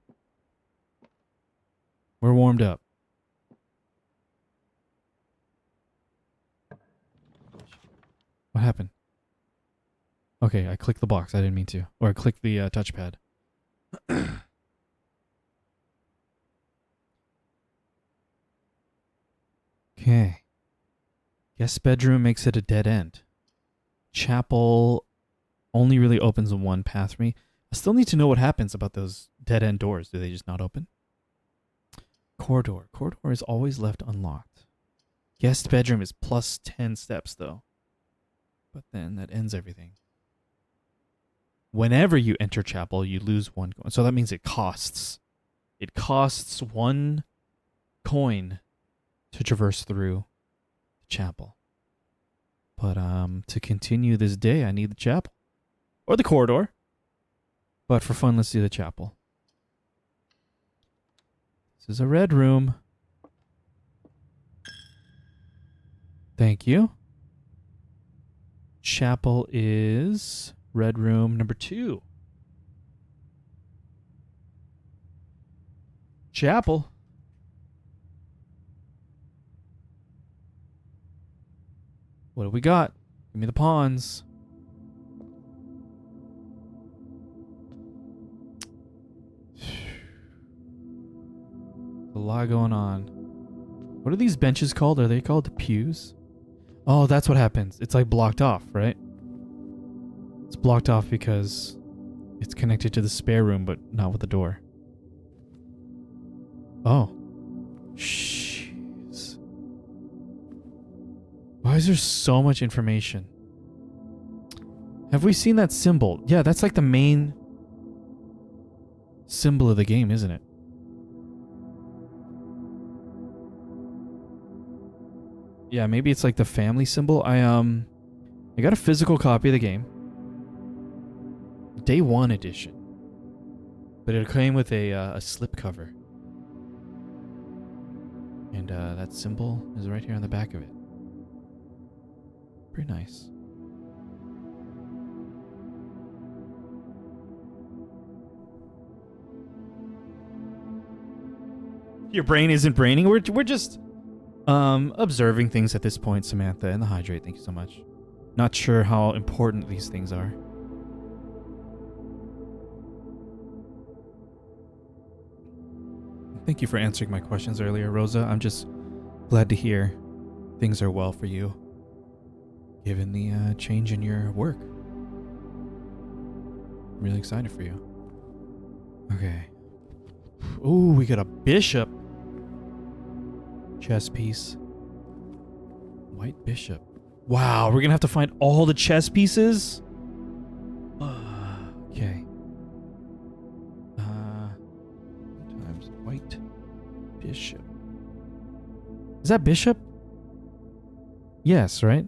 We're warmed up. What happened? Okay, I clicked the box. I didn't mean to. Or I clicked the touchpad. Okay. Guest bedroom makes it a dead end. Chapel only really opens in one path for me. I still need to know what happens about those dead end doors. Do they just not open? Corridor. Corridor is always left unlocked. Guest bedroom is plus 10 steps though. But then that ends everything. Whenever you enter chapel, you lose 1 coin. So that means it costs. It costs 1 coin to traverse through the chapel. But to continue this day, I need the chapel. Or the corridor. But for fun, let's do the chapel. This is a red room. Thank you. Chapel is red room number 2. Chapel. What do we got? Give me the pawns. There's a lot going on. What are these benches called? Are they called the pews? Oh, that's what happens. It's like blocked off, right? It's blocked off because it's connected to the spare room, but not with the door. Oh. Jeez. Why is there so much information? Have we seen that symbol? Yeah, that's like the main symbol of the game, isn't it? Yeah, maybe it's like the family symbol. I got a physical copy of the game. Day 1 edition. But it came with a slipcover. And that symbol is right here on the back of it. Pretty nice. Your brain isn't braining. We're just observing things at this point, Samantha, and the hydrate. Thank you so much. Not sure how important these things are. Thank you for answering my questions earlier, Rosa. I'm just glad to hear things are well for you, given the change in your work. I'm really excited for you. Okay. Ooh, we got a bishop. Chess piece. White bishop. Wow, we're gonna have to find all the chess pieces? Okay. Times white bishop. Is that bishop? Yes, right?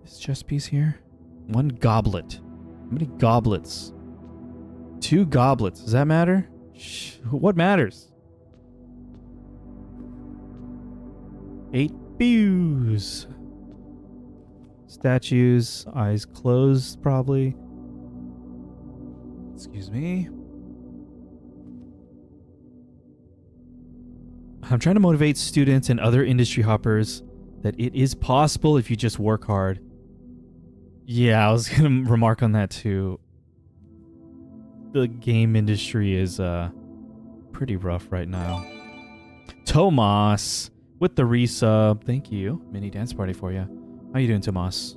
This chess piece here. 1 goblet. How many goblets? 2 goblets. Does that matter? What matters? 8 pews. Statues. Eyes closed, probably. Excuse me. I'm trying to motivate students and other industry hoppers that it is possible if you just work hard. Yeah, I was going to remark on that too. The game industry is pretty rough right now. Tomas with the resub. Thank you. Mini dance party for you. How you doing, Tomas?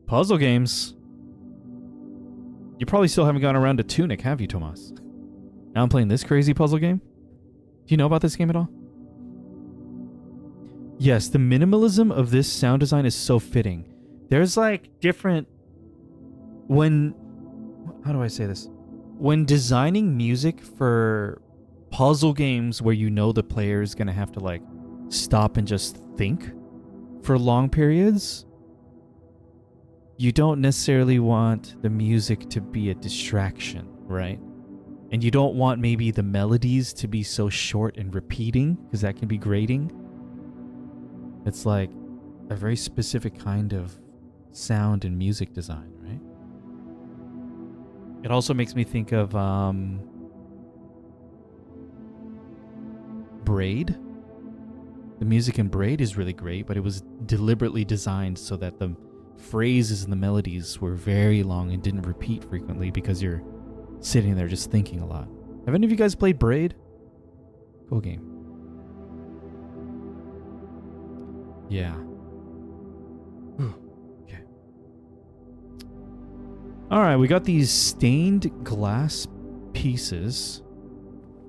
Puzzle games. You probably still haven't gotten around to Tunic, have you, Tomas? Now I'm playing this crazy puzzle game? Do you know about this game at all? Yes, the minimalism of this sound design is so fitting. There's like different... How do I say this? when designing music for puzzle games where you know the player is going to have to like stop and just think for long periods, you don't necessarily want the music to be a distraction, right? And you don't want maybe the melodies to be so short and repeating, because that can be grating. It's like a very specific kind of sound and music design, right? It also makes me think of Braid. The music in Braid is really great, but it was deliberately designed so that the phrases and the melodies were very long and didn't repeat frequently, because you're sitting there just thinking a lot. Have any of you guys played Braid? Cool game. Yeah. Okay. All right, we got these stained glass pieces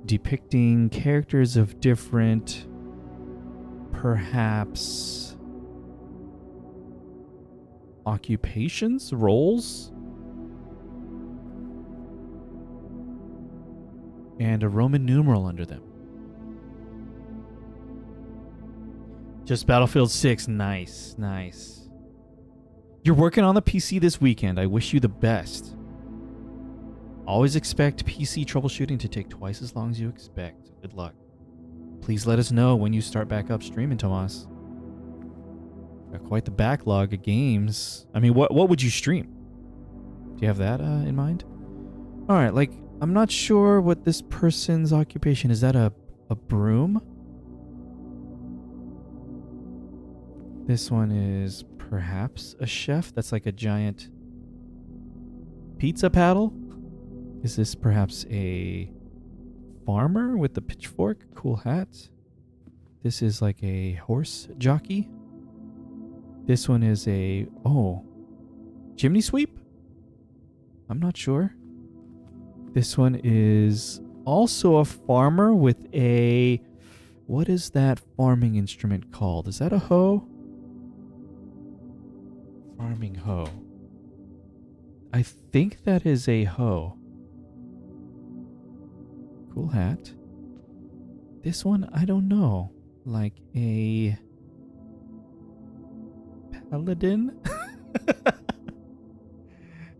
depicting characters of different, perhaps, occupations, roles, and a Roman numeral under them. Just Battlefield 6. Nice, nice. You're working on the PC this weekend. I wish you the best. Always expect PC troubleshooting to take twice as long as you expect. So good luck. Please let us know when you start back up streaming, Tomas. Got quite the backlog of games. I mean, what would you stream? Do you have that in mind? All right, like, I'm not sure what this person's occupation is. That a broom? This one is perhaps a chef. That's like a giant pizza paddle. Is this perhaps a farmer with the pitchfork? Cool hat. This is like a horse jockey. This one is a, chimney sweep? I'm not sure. This one is also a farmer with a, what is that farming instrument called? Is that a hoe? Farming hoe. I think that is a hoe. Cool hat. This one, I don't know. Like a paladin?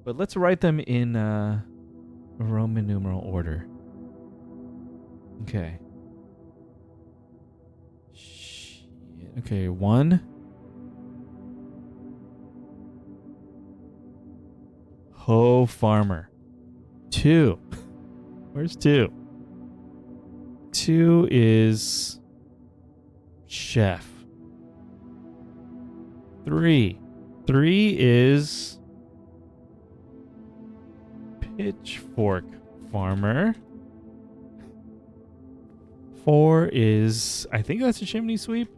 But let's write them in Roman numeral order. Okay. Shit. Okay, 1. Ho farmer. 2. Where's 2? 2 is chef. 3 is pitchfork farmer. 4 is, I think that's a chimney sweep.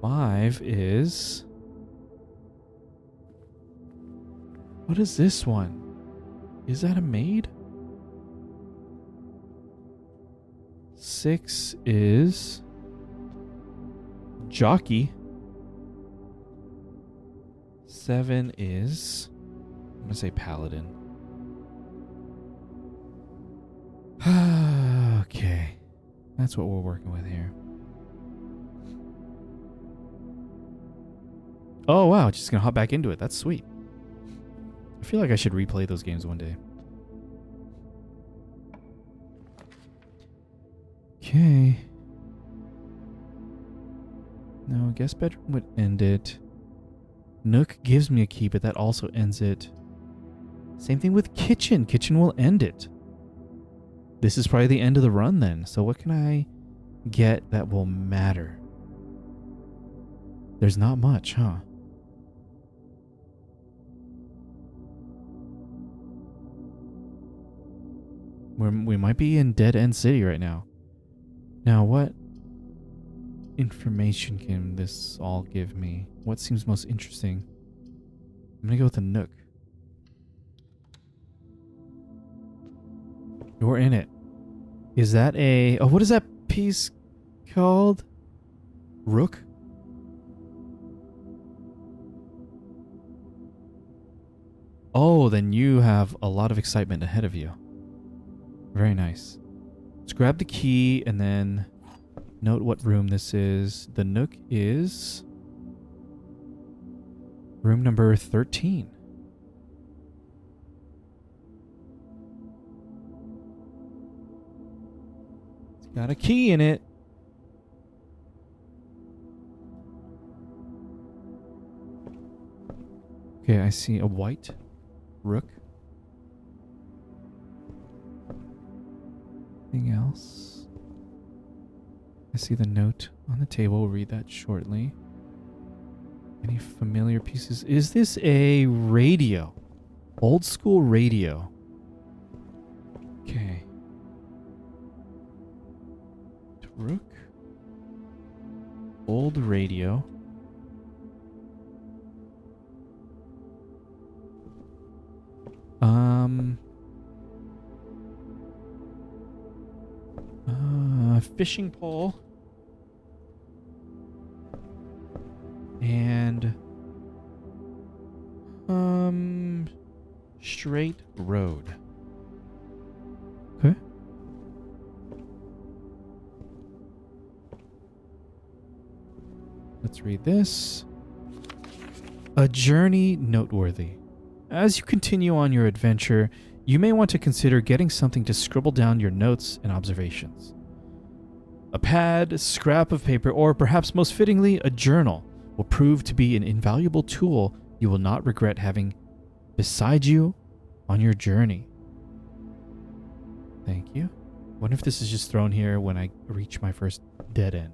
5 is, what is this one? Is that a maid? 6 is jockey. 7 is, I'm going to say paladin. Okay. That's what we're working with here. Oh, wow. Just going to hop back into it. That's sweet. I feel like I should replay those games one day. Okay. No, guest bedroom would end it. Nook gives me a key, but that also ends it. Same thing with kitchen. Kitchen will end it. This is probably the end of the run then. So what can I get that will matter? There's not much, huh? We might be in Dead End City right now. Now, what information can this all give me? What seems most interesting? I'm gonna go with the Nook. You're in it. Is that a... Oh, what is that piece called? Rook? Oh, then you have a lot of excitement ahead of you. Very nice. Let's grab the key and then note what room this is. The Nook is room number 13. It's got a key in it. Okay, I see a white rook. Anything else? I see the note on the table. We'll read that shortly. Any familiar pieces? Is this a radio? Old school radio. Okay. Rook. Old radio. Fishing pole. And straight road. Okay. Let's read this. A journey noteworthy. As you continue on your adventure, you may want to consider getting something to scribble down your notes and observations. A pad, scrap of paper, or perhaps most fittingly, a journal will prove to be an invaluable tool you will not regret having beside you on your journey. Thank you. Wonder if this is just thrown here when I reach my first dead end.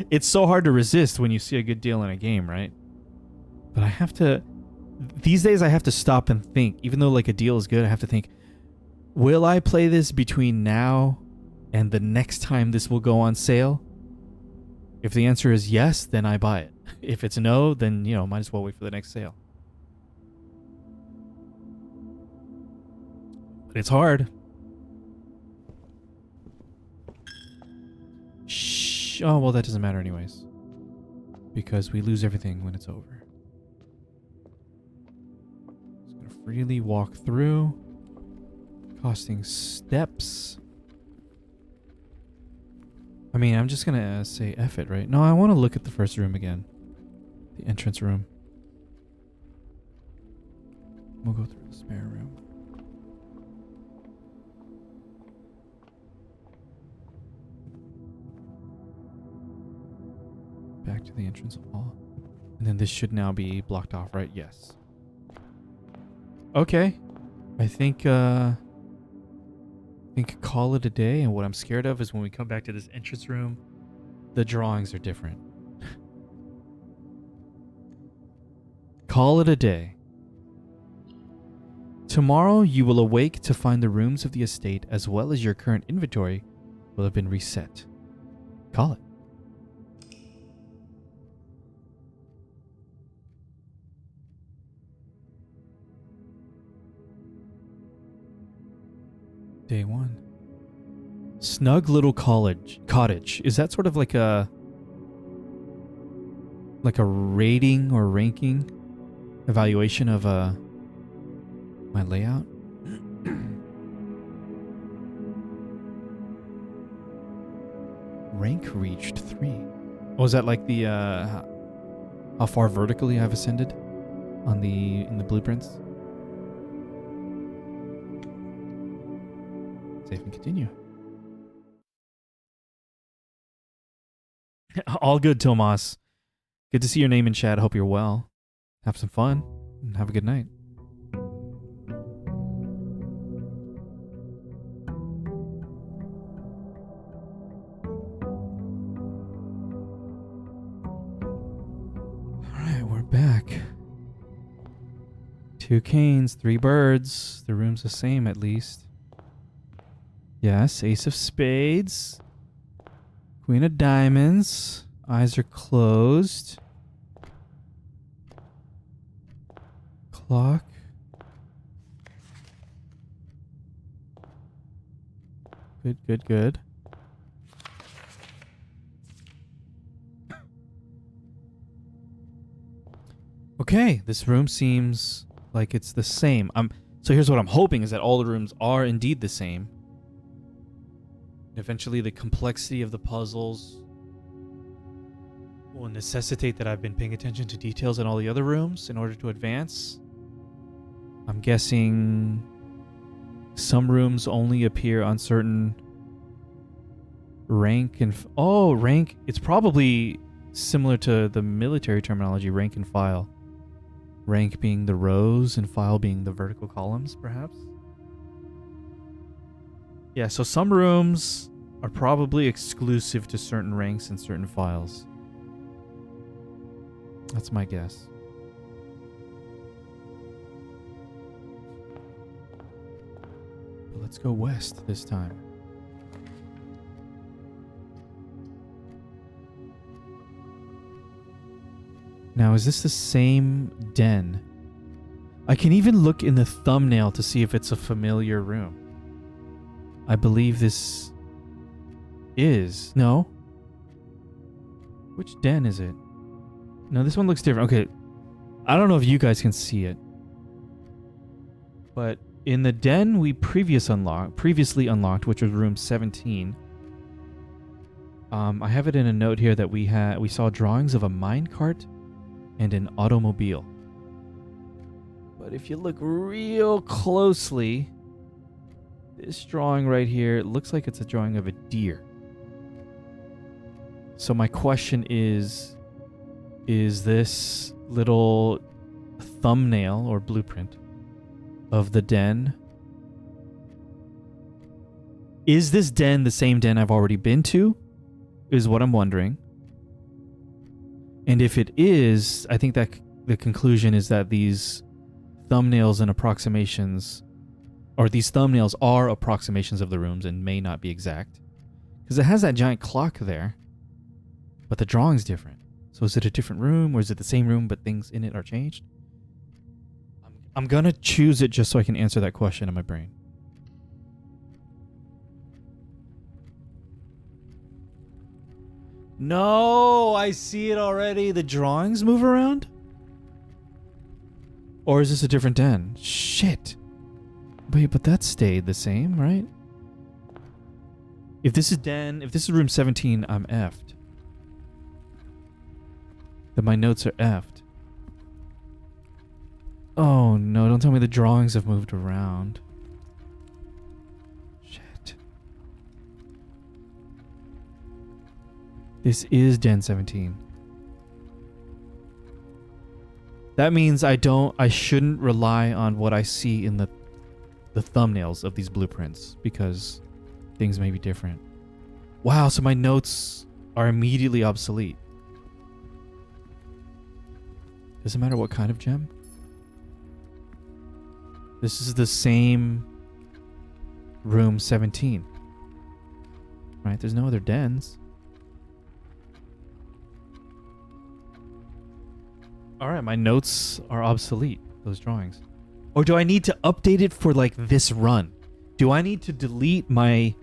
It's so hard to resist when you see a good deal in a game, right? But I have to... These days I have to stop and think. Even though like a deal is good, I have to think, will I play this between now and the next time this will go on sale? If the answer is yes, then I buy it. If it's no, then, you know, might as well wait for the next sale. But it's hard. Oh, well, that doesn't matter anyways. Because we lose everything when it's over. Just gonna freely walk through. Costing steps. I mean, I'm just gonna say F it, right? No, I want to look at the first room again. The entrance room. We'll go through the spare room. Back to the entrance hall. And then this should now be blocked off, right? Yes. Okay. I think call it a day, and what I'm scared of is when we come back to this entrance room, the drawings are different. Call it a day. Tomorrow you will awake to find the rooms of the estate as well as your current inventory will have been reset. Call it. Day one. Snug little cottage. Is that sort of like a rating or ranking evaluation of my layout? Rank reached 3. Oh, is that like the how far vertically I've ascended on in the blueprints? Save and continue. All good, Tomas. Good to see your name in chat. Hope you're well. Have some fun and have a good night. Alright, we're back. 2 canes, 3 birds. The room's the same at least. Yes, ace of spades. Queen of diamonds. Eyes are closed. Clock. Good, good, good. Okay, this room seems like it's the same. So here's what I'm hoping is that all the rooms are indeed the same. Eventually the complexity of the puzzles will necessitate that I've been paying attention to details in all the other rooms in order to advance. I'm guessing some rooms only appear on certain rank and... rank. It's probably similar to the military terminology, rank and file. Rank being the rows and file being the vertical columns, perhaps? Yeah, so some rooms are probably exclusive to certain ranks and certain files. That's my guess. But let's go west this time. Now, is this the same den? I can even look in the thumbnail to see if it's a familiar room. I believe this is... No? Which den is it? No, this one looks different. Okay. I don't know if you guys can see it. But in the den we previously unlocked, which was room 17, I have it in a note here that we saw drawings of a minecart and an automobile. But if you look real closely, this drawing right here, it looks like it's a drawing of a deer. So my question is this little thumbnail or blueprint of the den, is this den the same den I've already been to? Is what I'm wondering. And if it is, I think that the conclusion is that these thumbnails and approximations, or these thumbnails are approximations of the rooms and may not be exact. Because it has that giant clock there, but the drawing's different. So is it a different room, or is it the same room but things in it are changed? I'm gonna choose it just so I can answer that question in my brain. No, I see it already. The drawings move around? Or is this a different den? Shit. Wait, but that stayed the same, right? If this is room 17, I'm effed. Then my notes are effed. Oh no, don't tell me the drawings have moved around. Shit. This is Den 17. That means I shouldn't rely on what I see in the thumbnails of these blueprints, because things may be different. Wow, so my notes are immediately obsolete. Doesn't matter what kind of gem. This is the same room 17. Right, there's no other dens. Alright, my notes are obsolete, those drawings. Or do I need to update it for like this run? Do I need to delete my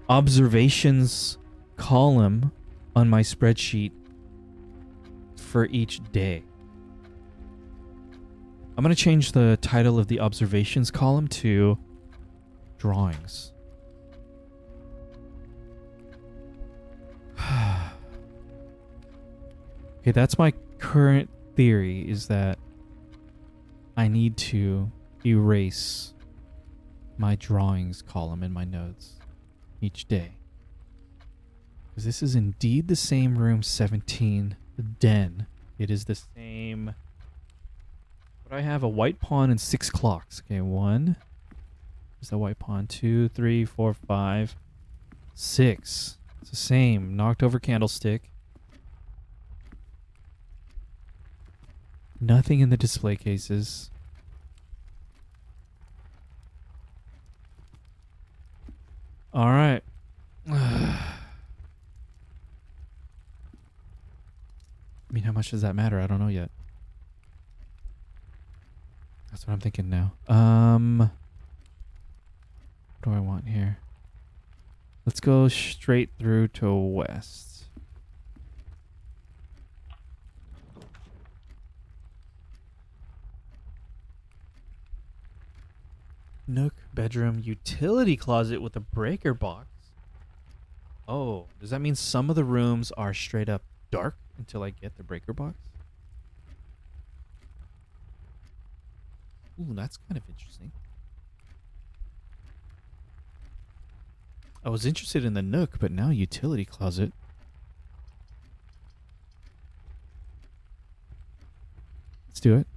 observations column on my spreadsheet for each day? I'm going to change the title of the observations column to drawings. Okay, that's my current theory, is that I need to erase my drawings column in my notes each day. Because this is indeed the same room 17, the den. It is the same... But I have a white pawn and 6 clocks. Okay, 1. There's the white pawn. 2, 3, 4, 5, 6. It's the same. Knocked over candlestick. Nothing in the display cases. All right. I mean, how much does that matter? I don't know yet. That's what I'm thinking now. What do I want here? Let's go straight through to west. Nook, bedroom, utility closet with a breaker box. Oh, does that mean some of the rooms are straight up dark until I get the breaker box? Ooh, that's kind of interesting. I was interested in the Nook, but now utility closet. Let's do it.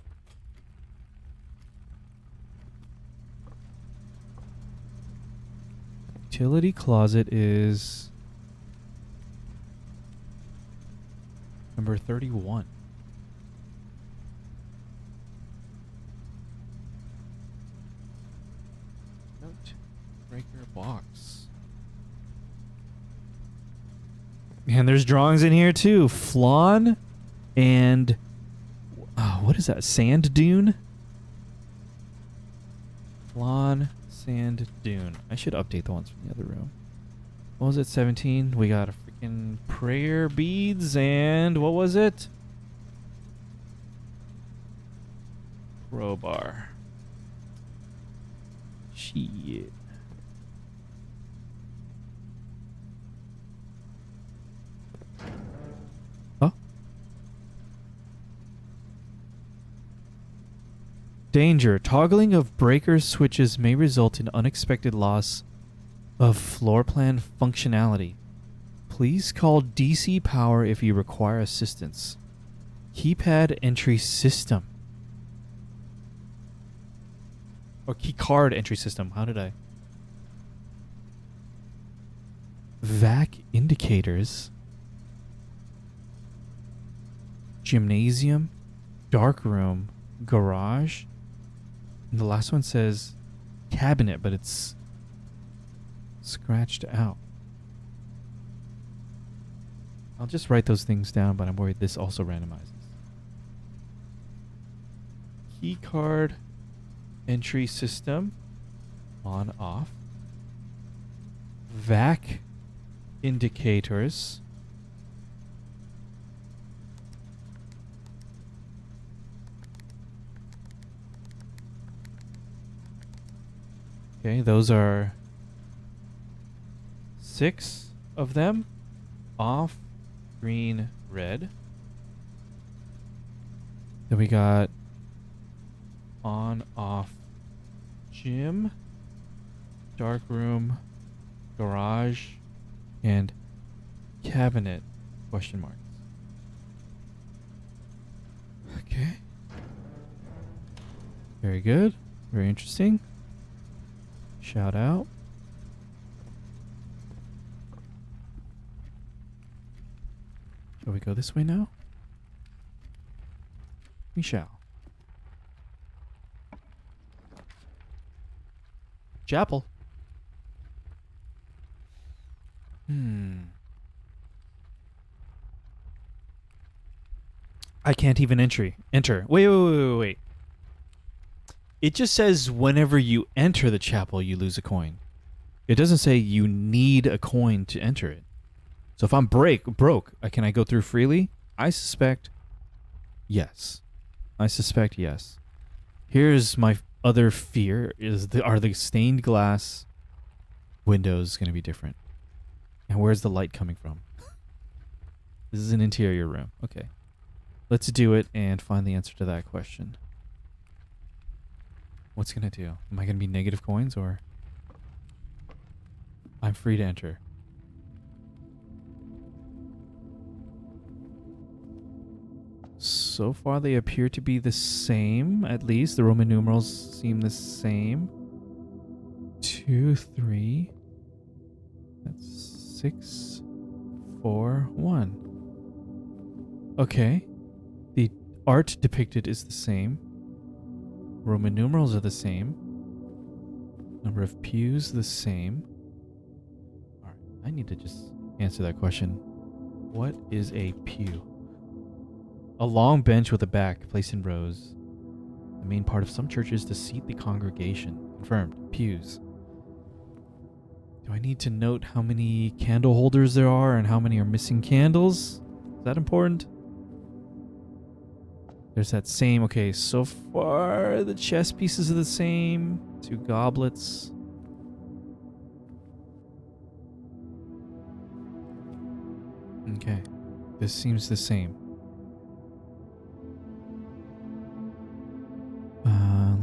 Utility closet is number 31. Note breaker box. And there's drawings in here too. Flan and what is that? Sand dune? Flan, sand dune. I should update the ones from the other room. What was it? 17. We got a freaking prayer beads and what was it? Crowbar. Shit. Huh? Danger. Toggling of breaker switches may result in unexpected loss of floor plan functionality. Please call DC Power if you require assistance. Keypad entry system. Or key card entry system. How did I? VAC indicators. Gymnasium. Dark room. Garage. And the last one says cabinet, but it's scratched out. I'll just write those things down, but I'm worried this also randomizes. Key card entry system on off. VAC indicators. Okay, those are 6 of them. Off, green, red. Then we got on, off, gym, dark room, garage, and cabinet, question marks. Okay. Very good. Very interesting. Shout out. Shall we go this way now? We shall. Chapel. I can't even enter. Wait. It just says whenever you enter the chapel, you lose a coin. It doesn't say you need a coin to enter it. So if I'm broke, can I go through freely? I suspect yes. Yes. Here's my other fear: are the stained glass windows going to be different? And where's the light coming from? This is an interior room. Okay. Let's do it and find the answer to that question. What's going to do? Am I going to be negative coins or? I'm free to enter. So far they appear to be the same, at least. The Roman numerals seem the same. 2, 3. That's 6, 4, 1. Okay. The art depicted is the same. Roman numerals are the same. Number of pews the same. Alright, I need to just answer that question. What is a pew? A long bench with a back placed in rows. The main part of some churches to seat the congregation. Confirmed. Pews. Do I need to note how many candle holders there are and how many are missing candles? Is that important? There's that same... Okay, so far the chess pieces are the same. 2 goblets. Okay. This seems the same.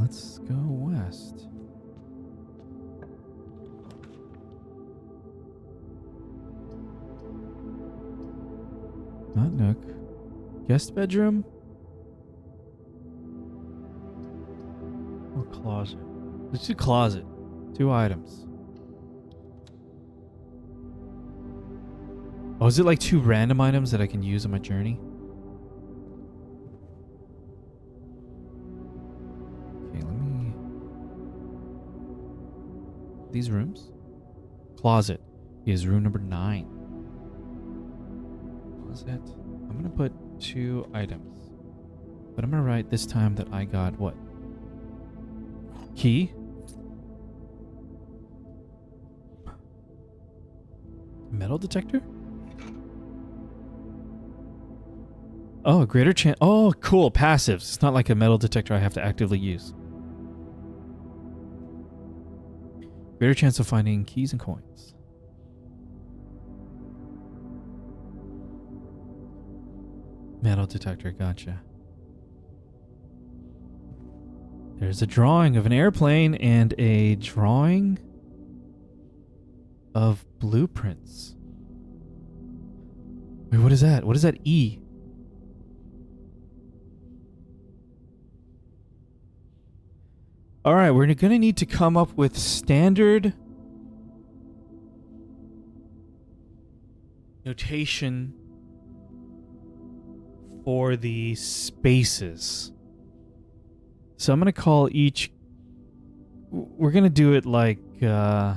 Let's go west. Not nook. Guest bedroom? Or closet? Let's do closet. 2 items. Oh, is it like 2 random items that I can use on my journey? Okay, let me... These rooms? Closet is room number 9. Closet. I'm going to put 2 items. But I'm going to write this time that I got what? Key? Metal detector? Oh, greater chance. Oh, cool. Passives. It's not like a metal detector I have to actively use. Greater chance of finding keys and coins. Metal detector. Gotcha. There's a drawing of an airplane and a drawing of blueprints. Wait, what is that? What is that E? All right, we're going to need to come up with standard notation for the spaces. So I'm going to call each... We're going to do it like... like,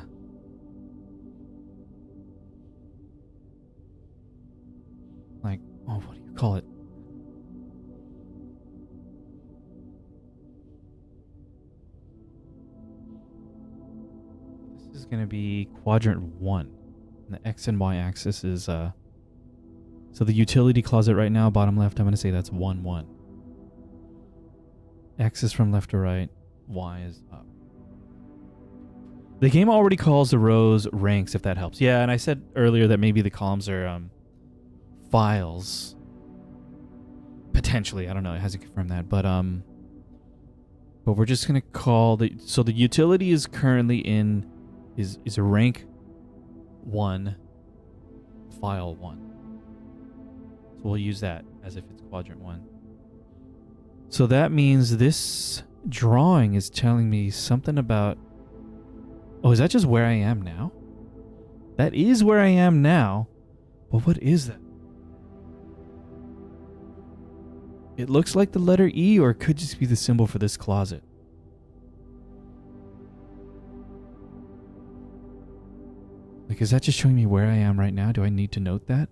oh, what do you call it? This is going to be quadrant 1. And the X and Y axis is... So the utility closet right now, bottom left, I'm going to say that's 1, 1. X is from left to right. Y is up. The game already calls the rows ranks, if that helps. Yeah, and I said earlier that maybe the columns are files. Potentially, I don't know. It hasn't confirmed that, but we're just gonna call the... So the utility is currently in... is a rank 1, file 1. So we'll use that as if it's quadrant 1. So that means this drawing is telling me something about... Oh, is that just where I am now? That is where I am now. But what is that? It looks like the letter E, or it could just be the symbol for this closet. Like, is that just showing me where I am right now? Do I need to note that?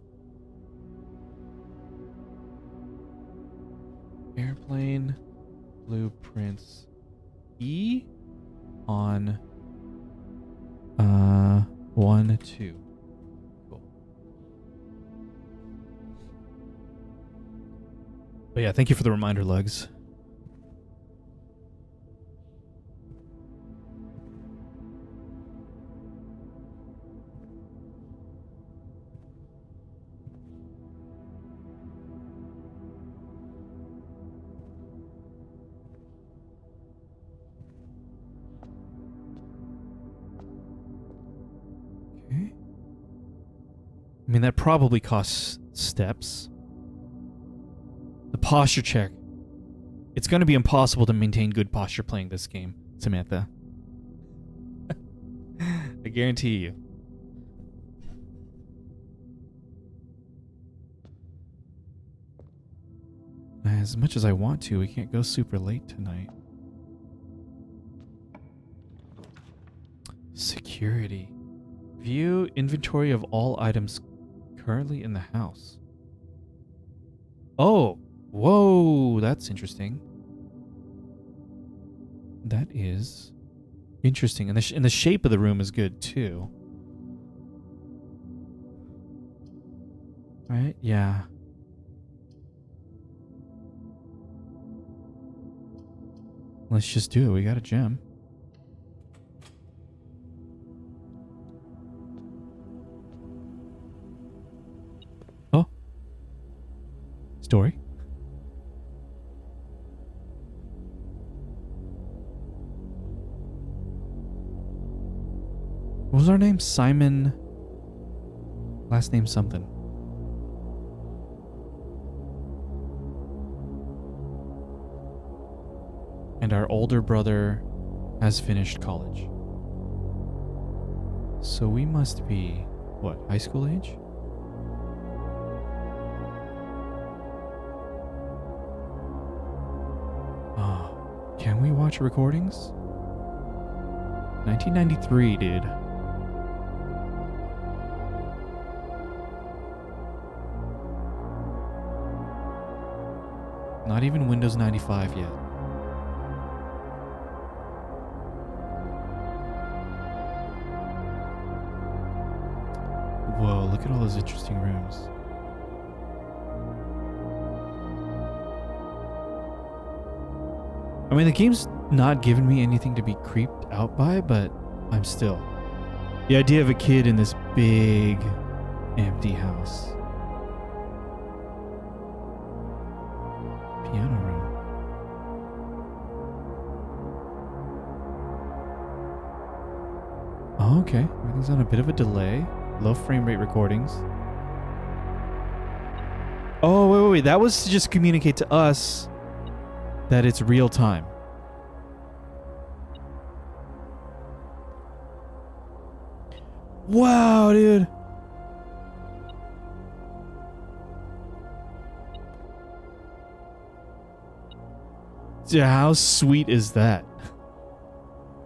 Airplane blueprints E on 1, 2. Cool. But yeah, thank you for the reminder, Lugs. I mean, that probably costs steps. The posture check. It's going to be impossible to maintain good posture playing this game, Samantha. I guarantee you. As much as I want to, we can't go super late tonight. Security. View inventory of all items currently in the house. Oh, whoa, that's interesting. That is interesting, and the shape of the room is good too. Right? Yeah. Let's just do it. We got a gem. Oh. Story. What was our name? Simon. Last name something. And our older brother has finished college. So we must be, what, high school age? Oh, can we watch recordings? 1993, dude. Not even Windows 95 yet. Whoa, look at all those interesting rooms. I mean, the game's not giving me anything to be creeped out by, but I'm still. The idea of a kid in this big, empty house. Piano room. Oh, okay. Everything's on a bit of a delay. Low frame rate recordings. Oh, wait. That was to just communicate to us that it's real time. Wow, dude. Yeah, how sweet is that?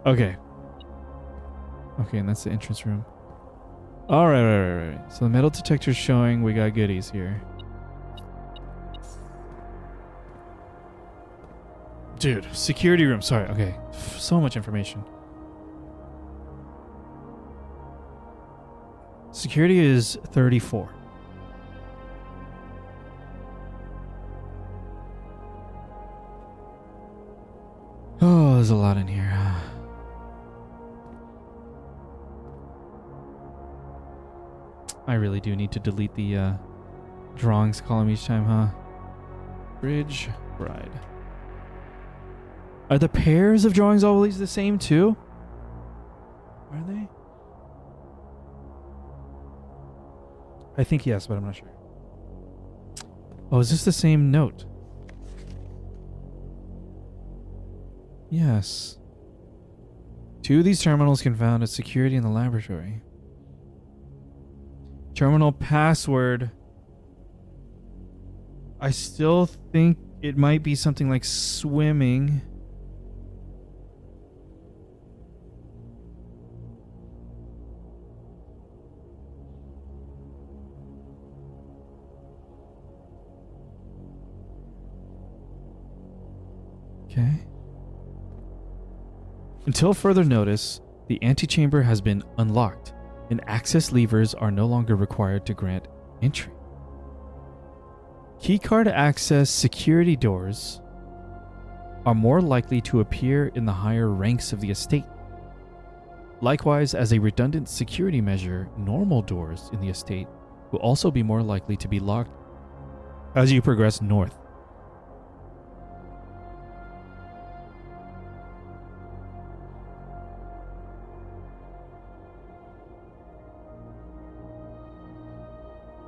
Okay. Okay, and that's the entrance room. All right. So the metal detector's showing we got goodies here. Dude, security room. Sorry. Okay. So much information. Security is 34. Oh, there's a lot in here. I really do need to delete the drawings column each time, huh? Bridge, bride. Are the pairs of drawings always the same too? Are they? I think yes, but I'm not sure. Oh, is this the same note? Yes. 2 of these terminals can found at security in the laboratory. Terminal password. I still think it might be something like swimming. Okay. Until further notice, the antechamber has been unlocked, and access levers are no longer required to grant entry. Keycard access security doors are more likely to appear in the higher ranks of the estate. Likewise, as a redundant security measure, normal doors in the estate will also be more likely to be locked as you progress north.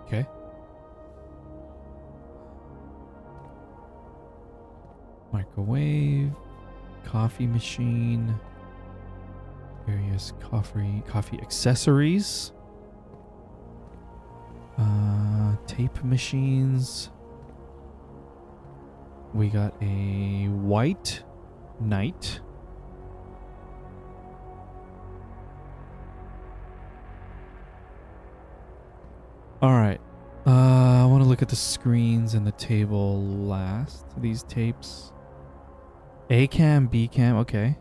Okay. Microwave, coffee machine, various coffee accessories, tape machines. We got a white knight. All right. I want to look at the screens and the table last. These tapes. A cam, B cam. Okay.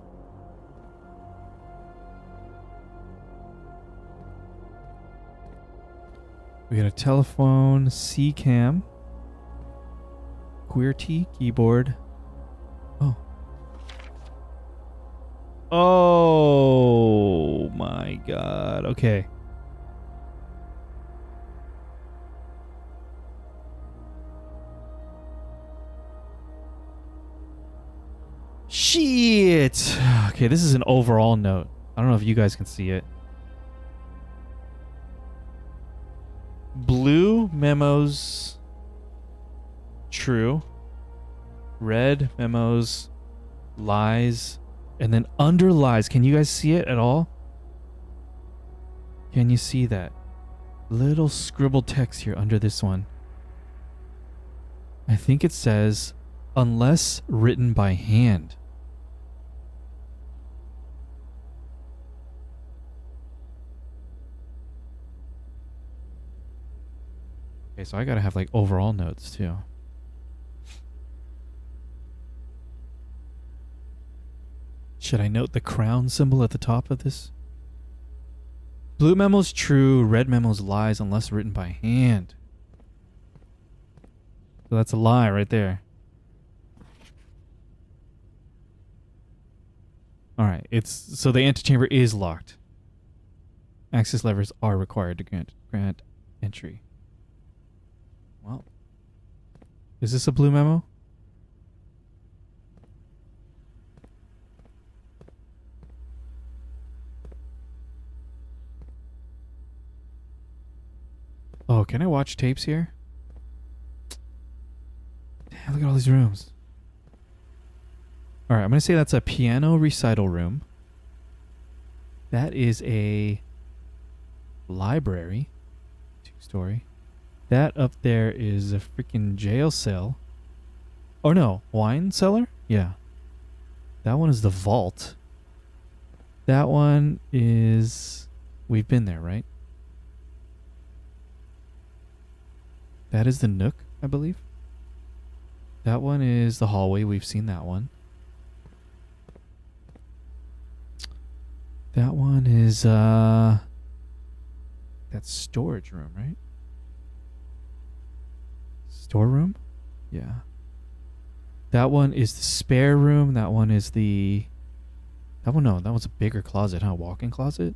We got a telephone, C cam, QWERTY keyboard. Oh. Oh my god. Okay. Shit. Okay, this is an overall note. I don't know if you guys can see it. Blue memos true. Red memos lies. And then under lies. Can you guys see it at all? Can you see that? Little scribbled text here under this one. I think it says, unless written by hand. Okay, so I gotta have like overall notes too. Should I note the crown symbol at the top of this? Blue memos true, red memos lies unless written by hand. So that's a lie right there. Alright, so the antechamber is locked. Access levers are required to grant entry. Well, is this a blue memo? Oh, can I watch tapes here? Damn, look at all these rooms. Alright, I'm going to say that's a piano recital room. That is a library. 2-story. That up there is a freaking jail cell. Oh no, wine cellar? Yeah. That one is the vault. That one is... We've been there, right? That is the nook, I believe. That one is the hallway. We've seen that one. That one is that storage room, right? Storeroom? Yeah. That one is the spare room. That one is the... That one, no. That one's a bigger closet, huh? Walk-in closet?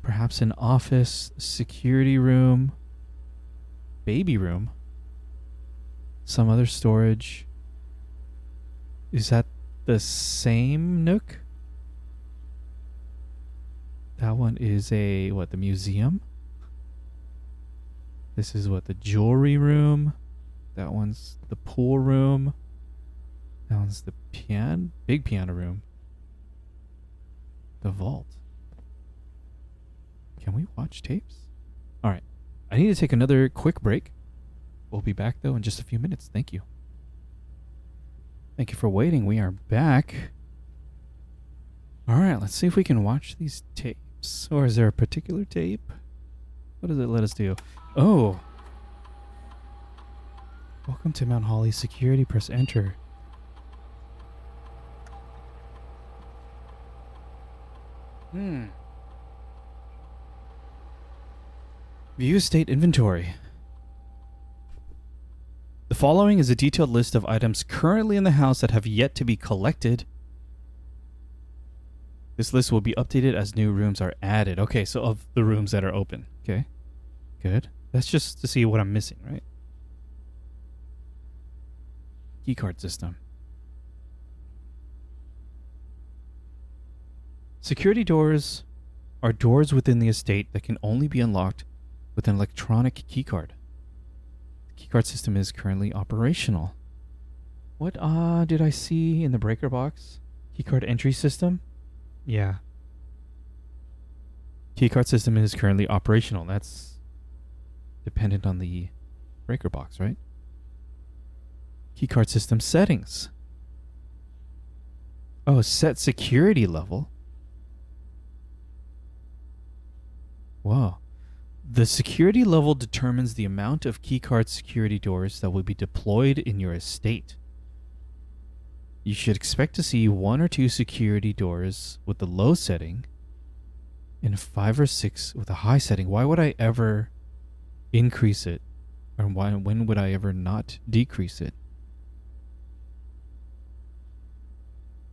Perhaps an office, security room, baby room, some other storage. Is that the same nook? That one is a... What, the museum? This is what, the jewelry room? That one's the pool room. That one's the big piano room. The vault. Can we watch tapes? Alright. I need to take another quick break. We'll be back, though, in just a few minutes. Thank you. Thank you for waiting. We are back. Alright, let's see if we can watch these tapes. Or is there a particular tape? What does it let us do? Oh! Welcome to Mount Holly Security. Press enter. View estate inventory. The following is a detailed list of items currently in the house that have yet to be collected. This list will be updated as new rooms are added. Okay, so of the rooms that are open. Okay, good. That's just to see what I'm missing, right? Keycard system. Security doors are doors within the estate that can only be unlocked with an electronic keycard. The keycard system is currently operational. What did I see in the breaker box? Keycard entry system? Yeah. Keycard system is currently operational. That's dependent on the breaker box, right? Keycard system settings. Oh, set security level. Wow. The security level determines the amount of keycard security doors that will be deployed in your estate. You should expect to see 1 or 2 security doors with the low setting and 5 or 6 with a high setting. Why would I ever increase it? Or when would I ever not decrease it?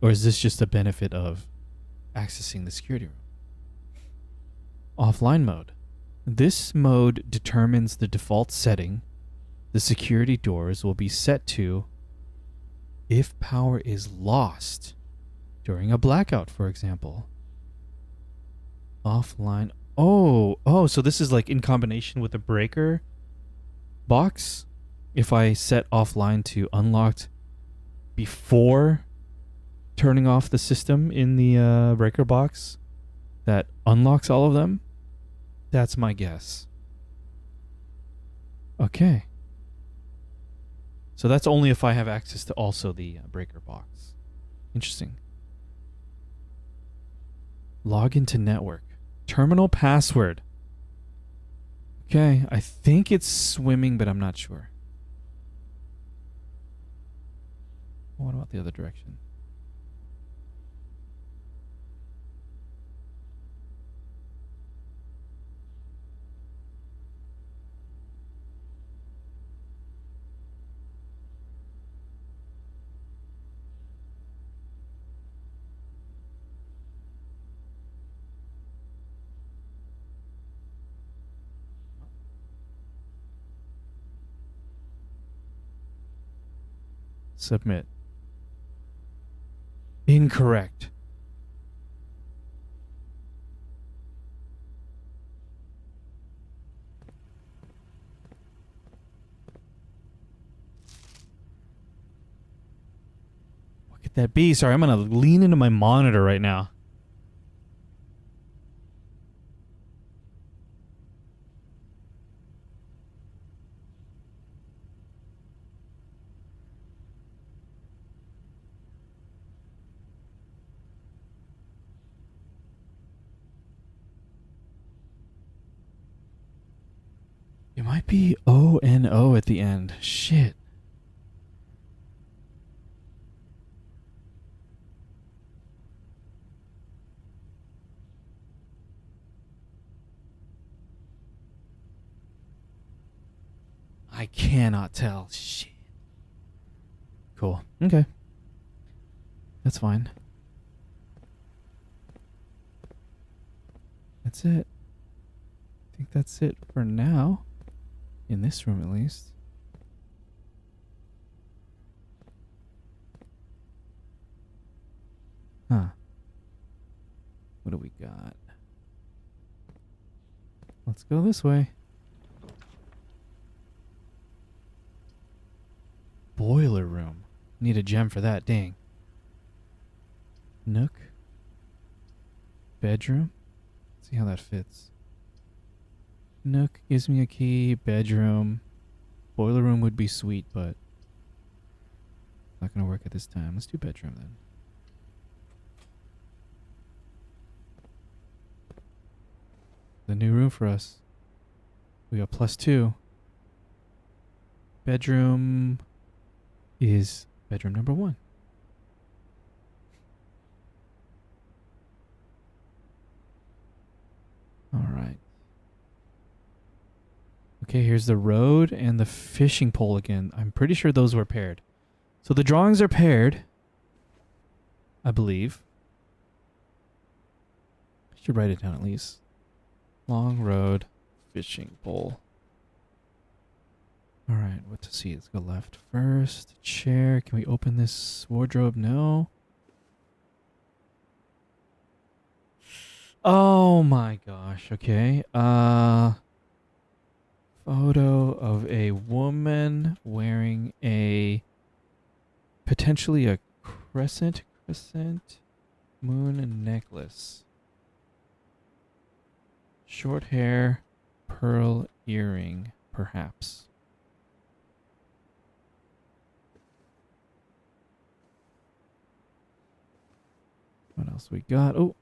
Or is this just a benefit of accessing the security room? Offline mode. This mode determines the default setting the security doors will be set to if power is lost during a blackout, for example. Offline. Oh, so this is like in combination with the breaker box. If I set offline to unlocked before turning off the system in the breaker box, that unlocks all of them. That's my guess. Okay. So that's only if I have access to also the breaker box. Interesting. Log into network. Terminal password. Okay, I think it's swimming, but I'm not sure. What about the other direction? Submit. Incorrect. What could that be? Sorry, I'm going to lean into my monitor right now. It might be O-N-O at the end. Shit. I cannot tell. Shit. Cool. Okay. That's fine. That's it. I think that's it for now. In this room, at least. Huh. What do we got? Let's go this way. Boiler room. Need a gem for that, dang. Nook. Bedroom. Let's see how that fits. Nook gives me a key. Bedroom. Boiler room would be sweet, but not going to work at this time. Let's do bedroom then. The new room for us. We got +2. Bedroom is bedroom number 1. All right. Okay, here's the road and the fishing pole again. I'm pretty sure those were paired. So the drawings are paired, I believe. I should write it down at least. Long road, fishing pole. All right, what to see? Let's go left first. Chair. Can we open this wardrobe? No. Oh my gosh. Okay. Photo of a woman wearing a potentially a crescent moon necklace. Short hair, pearl earring, perhaps. What else we got? Oh,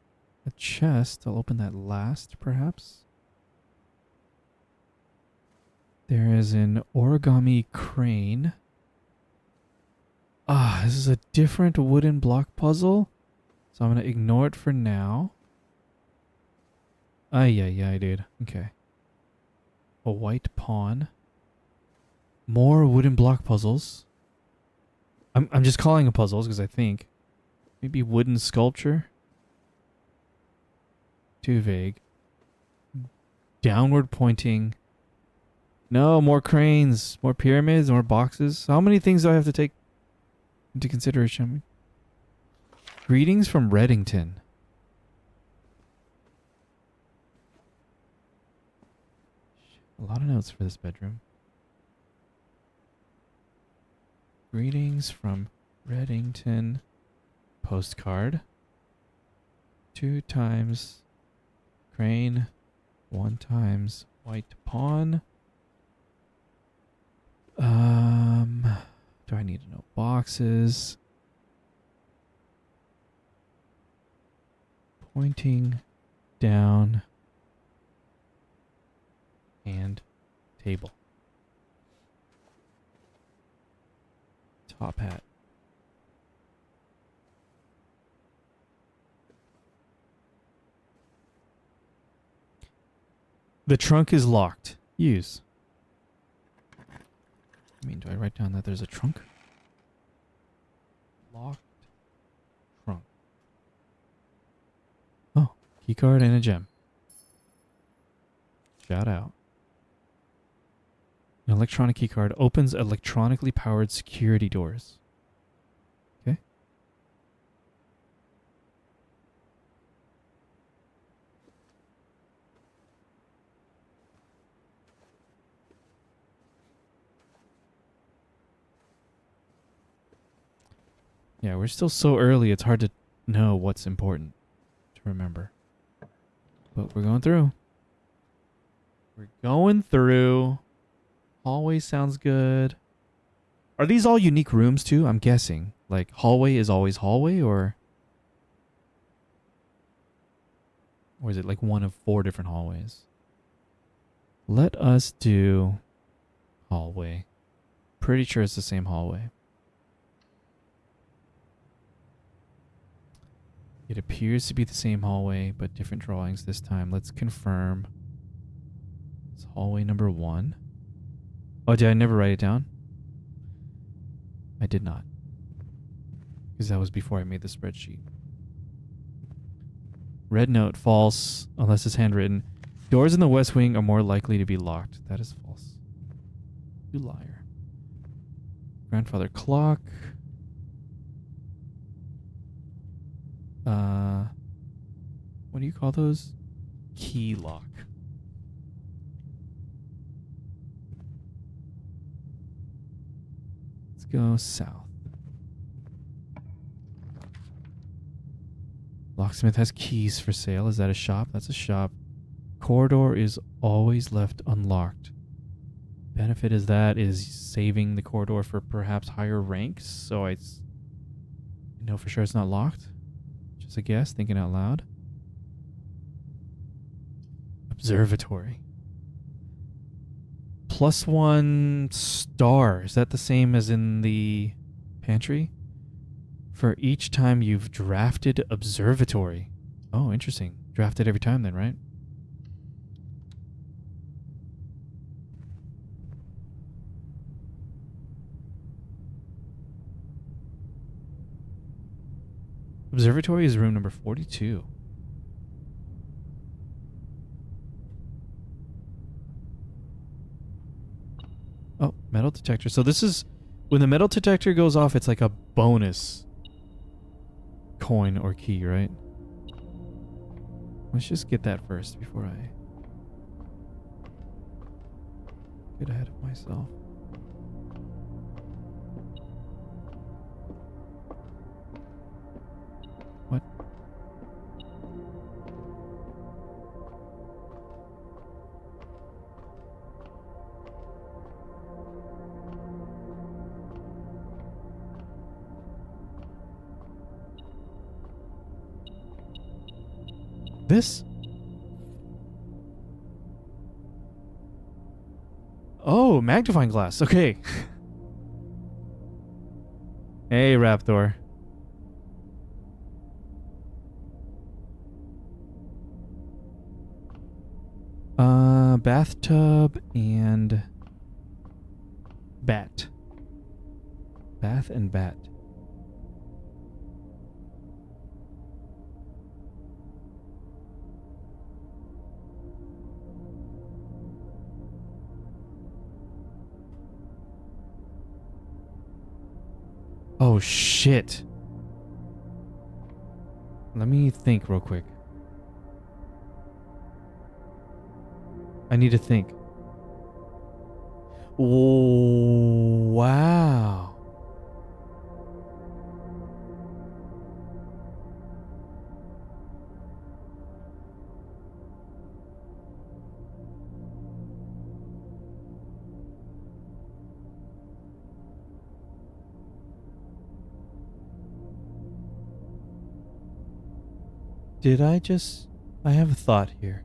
a chest. I'll open that last, perhaps. There is an origami crane. Ah, this is a different wooden block puzzle. So I'm going to ignore it for now. Ay, dude. Okay. A white pawn. More wooden block puzzles. I'm just calling them puzzles because I think. Maybe wooden sculpture. Too vague. Downward pointing. No, more cranes, more pyramids, more boxes. How many things do I have to take into consideration? Greetings from Reddington. A lot of notes for this bedroom. Greetings from Reddington. Postcard. 2 times crane. 1 times white pawn. Do I need to know boxes? Pointing down and table. Top hat. The trunk is locked. Use. I mean, do I write down that there's a trunk? Locked trunk. Oh, keycard and a gem. Shout out. An electronic keycard opens electronically powered security doors. Okay. Yeah, we're still so early, it's hard to know what's important to remember. But we're going through. We're going through. Hallway sounds good. Are these all unique rooms too? I'm guessing. Like, hallway is always hallway, or is it like one of 4 different hallways? Let us do hallway. Pretty sure it's the same hallway. It appears to be the same hallway, but different drawings this time. Let's confirm. It's hallway number 1. Oh, did I never write it down? I did not. Because that was before I made the spreadsheet. Red note, false, unless it's handwritten. Doors in the west wing are more likely to be locked. That is false. You liar. Grandfather clock. What do you call those? Key lock. Let's go south. Locksmith has keys for sale. Is that a shop? That's a shop. Corridor is always left unlocked. Benefit is that is saving the corridor for perhaps higher ranks. So I know for sure it's not locked. Just a guess, thinking out loud. Observatory. +1 star. Is that the same as in the pantry? For each time you've drafted observatory. Oh, interesting. Drafted every time then, right? Observatory is room number 42. Oh, metal detector. So this is when the metal detector goes off, it's like a bonus coin or key, right? Let's just get that first before I get ahead of myself. What? This? Oh, magnifying glass. Okay. Hey, Raptor. Bathtub and bat. Bath and bat. Oh, shit. Let me think real quick. I need to think. Wow. I have a thought here.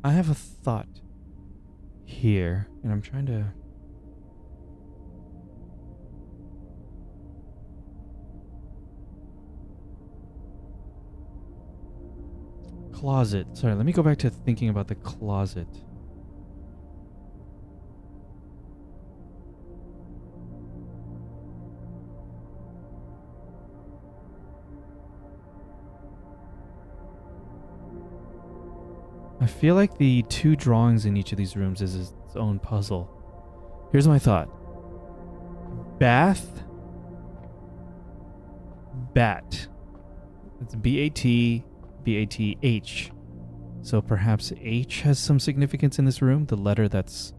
I have a thought here, and I'm trying to... Closet. Sorry, let me go back to thinking about the closet. I feel like the two drawings in each of these rooms is its own puzzle. Here's my thought. Bath. Bat. It's B-A-T, B-A-T-H. So perhaps H has some significance in this room, the letter that's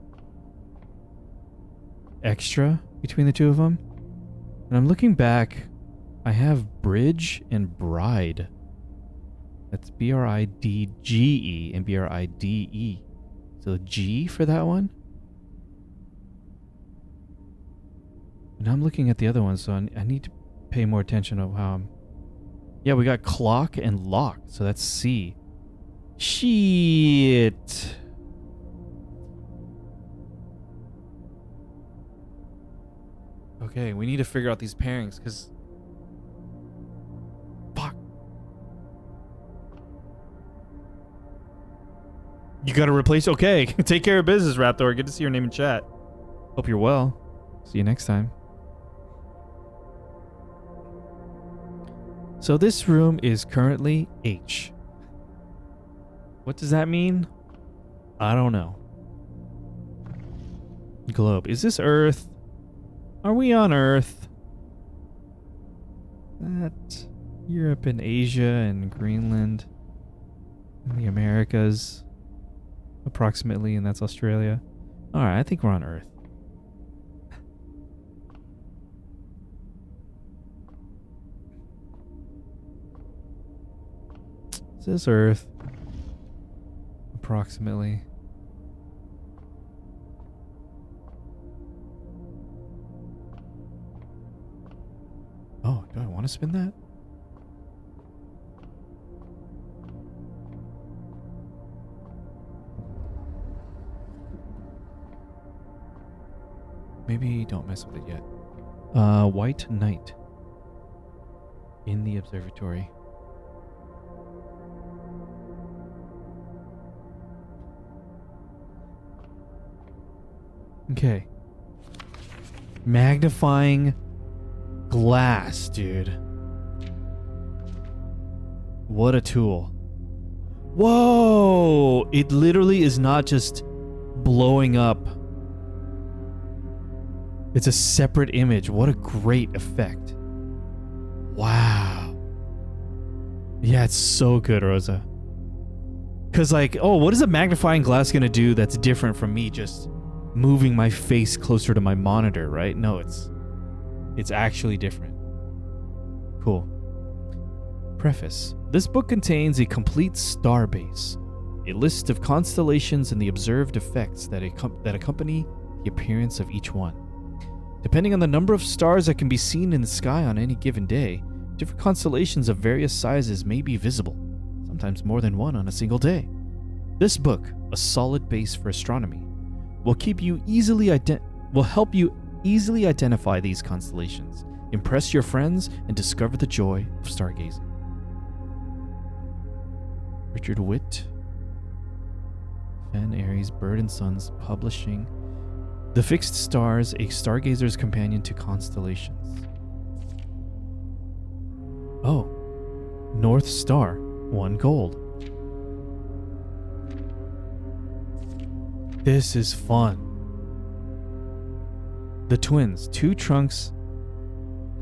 extra between the two of them. And I'm looking back, I have bridge and bride. That's B-R-I-D-G-E and B-R-I-D-E. So G for that one. And I'm looking at the other one, so I need to pay more attention of how I'm... Yeah, we got clock and lock, so that's C. Shit. Okay, we need to figure out these pairings, because... Fuck. You gotta replace... Okay, take care of business, Raptor. Good to see your name in chat. Hope you're well. See you next time. So this room is currently H. What does that mean? I don't know. Globe. Is this Earth? Are we on Earth? That Europe and Asia and Greenland and the Americas approximately, and that's Australia. Alright, I think we're on Earth. Is this Earth? Approximately. Oh, do I want to spin that? Maybe don't mess with it yet. White knight. In the observatory. Okay. Magnifying glass, dude. What a tool. Whoa! It literally is not just blowing up. It's a separate image. What a great effect. Wow. Yeah, it's so good, Rosa. Because like, oh, what is a magnifying glass going to do that's different from me just moving my face closer to my monitor, right? No, it's actually different. Cool. Preface. This book contains a complete star base, a list of constellations and the observed effects that accompany the appearance of each one. Depending on the number of stars that can be seen in the sky on any given day, different constellations of various sizes may be visible, sometimes more than one on a single day. This book, a solid base for astronomy, will help you easily identify these constellations Impress your friends and discover the joy of stargazing. Richard Witt, Fen Aries, Bird and Sons Publishing. The Fixed Stars, a Stargazer's Companion to Constellations. Oh, North Star, 1 gold. This is fun. The twins, 2 trunks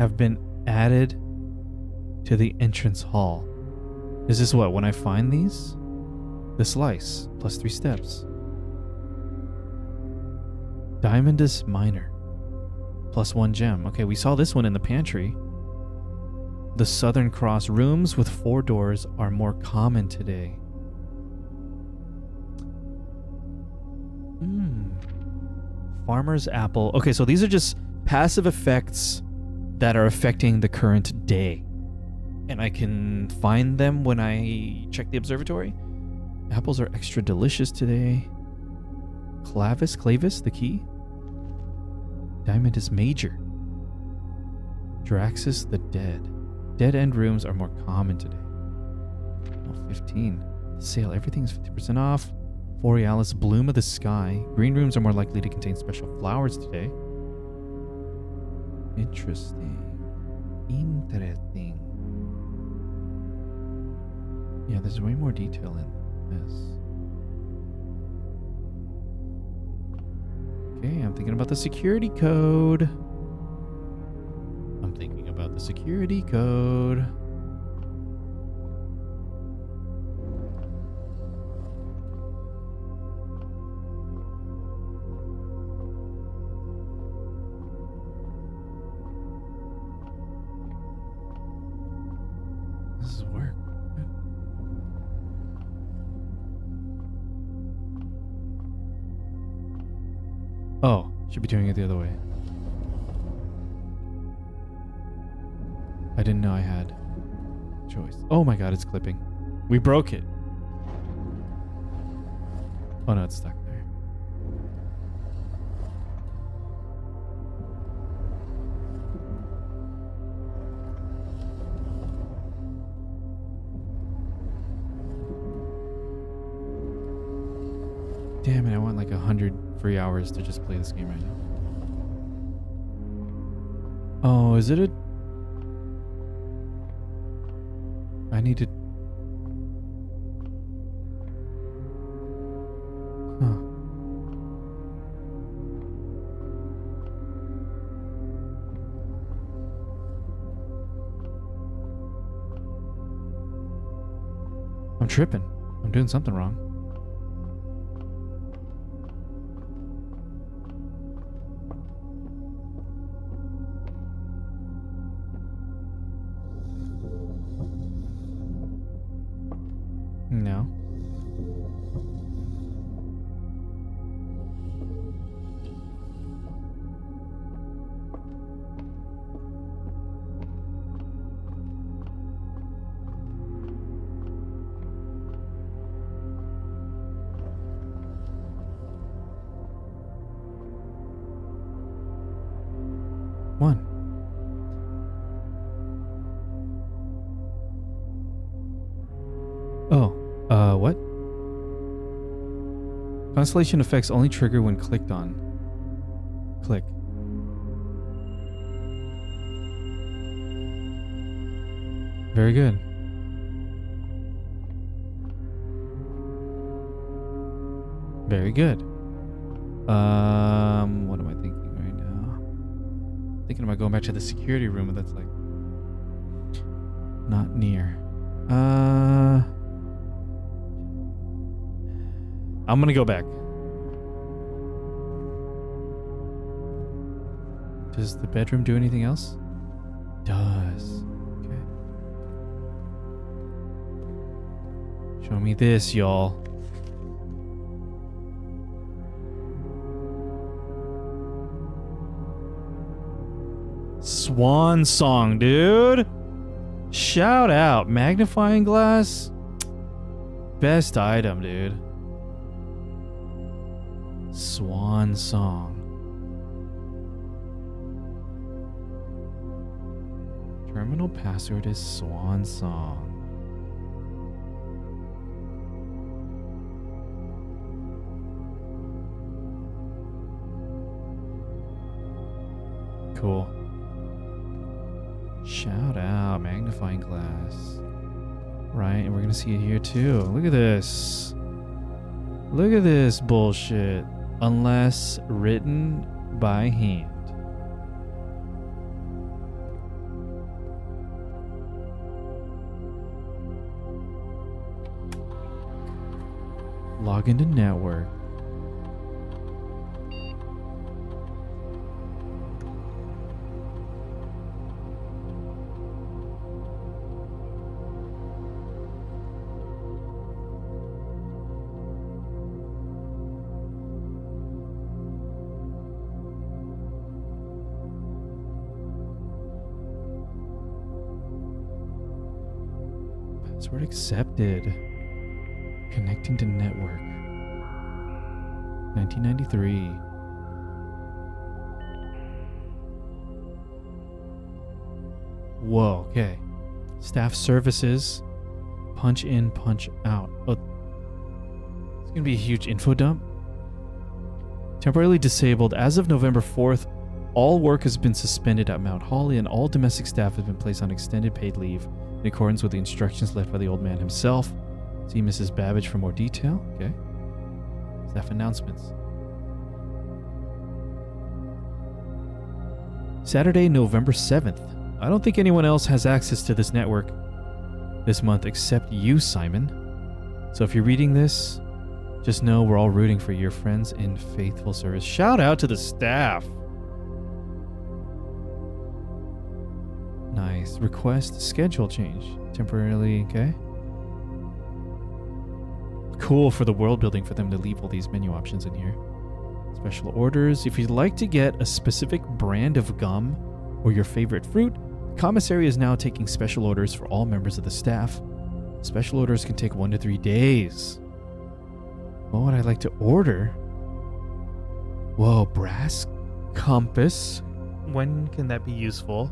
have been added to the entrance hall. Is this what, when I find these? The slice, plus 3 steps. Diamondus Minor, plus 1 gem. Okay, we saw this one in the pantry. The Southern Cross rooms with 4 doors are more common today. Farmer's Apple. Okay, so these are just passive effects that are affecting the current day. And I can find them when I check the observatory. Apples are extra delicious today. Clavis, the key. Diamondus Major. Draxus the Dead. Dead end rooms are more common today. Oh, 15. Sale, everything's 50% off. Borealis, Bloom of the Sky. Green rooms are more likely to contain special flowers today. Interesting. Yeah, there's way more detail in this. Okay, I'm thinking about the security code. This is work. Oh, should be doing it the other way. I didn't know I had choice. Oh my god, it's clipping. We broke it. Oh no, it's stuck there. Damn it, I want like 100 free hours to just play this game right now. Oh, is it a... I need to... Huh. I'm tripping. I'm doing something wrong. No. One. Oh, what? Constellation effects only trigger when clicked on. Click. Very good. Very good. What am I thinking right now? Thinking about going back to the security room, but that's like not near. I'm gonna go back. Does the bedroom do anything else? Does. Okay. Show me this, y'all. Swan song, dude. Shout out. Magnifying glass. Best item, dude. Swan song. Terminal password is Swan Song. Cool. Shout out, magnifying glass. Right, and we're gonna see it here too. Look at this. Look at this bullshit. Unless written by hand. Log into network. Password accepted. Connecting to network. 1993. Whoa, okay. Staff services. Punch in, punch out. Oh, it's going to be a huge info dump. Temporarily disabled. As of November 4th, all work has been suspended at Mount Holly and all domestic staff have been placed on extended paid leave in accordance with the instructions left by the old man himself. See Mrs. Babbage for more detail. Okay. Staff announcements. Saturday, November 7th. I don't think anyone else has access to this network this month except you, Simon. So if you're reading this, just know we're all rooting for your friends in faithful service. Shout out to the staff. Nice. Request schedule change. Temporarily, okay. Cool for the world building for them to leave all these menu options in here. Special orders. If you'd like to get a specific brand of gum or your favorite fruit, the commissary is now taking special orders for all members of the staff. Special orders can take 1 to 3 days. What would I like to order? Whoa, brass compass. When can that be useful?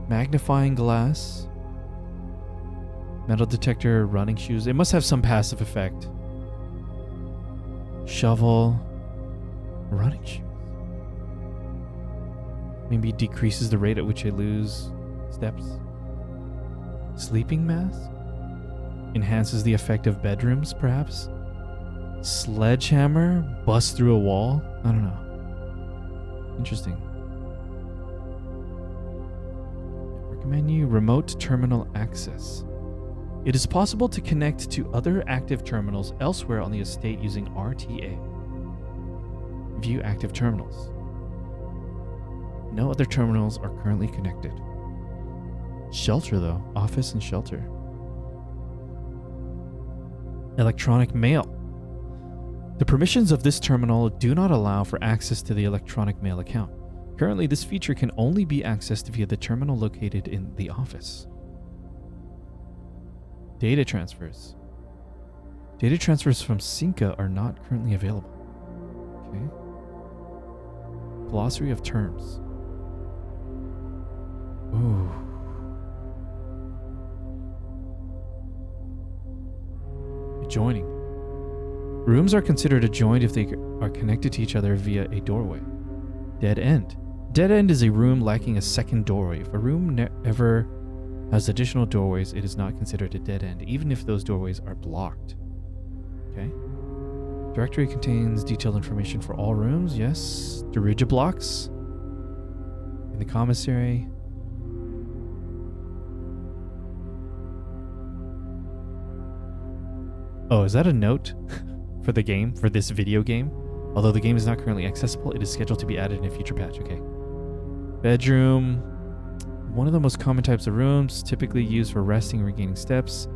Magnifying glass. Metal detector, running shoes. It must have some passive effect. Shovel. Running shoes. Maybe decreases the rate at which I lose steps. Sleeping mask? Enhances the effect of bedrooms, perhaps? Sledgehammer? Bust through a wall? I don't know. Interesting. Network menu. Remote terminal access. It is possible to connect to other active terminals elsewhere on the estate using RTA. View active terminals. No other terminals are currently connected. Shelter though. Office and shelter. Electronic mail. The permissions of this terminal do not allow for access to the electronic mail account. Currently, this feature can only be accessed via the terminal located in the office. Data transfers. Data transfers from Cinca are not currently available. Okay. Glossary of terms. Ooh. Adjoining. Rooms are considered adjoined if they are connected to each other via a doorway. Dead end. Dead end is a room lacking a second doorway. If a room ever has additional doorways, it is not considered a dead end, even if those doorways are blocked. Okay. Directory contains detailed information for all rooms. Yes. Derija blocks. In the commissary. Oh, is that a note for the game, for this video game? Although the game is not currently accessible, it is scheduled to be added in a future patch. Okay. Bedroom. One of the most common types of rooms, typically used for resting and regaining steps.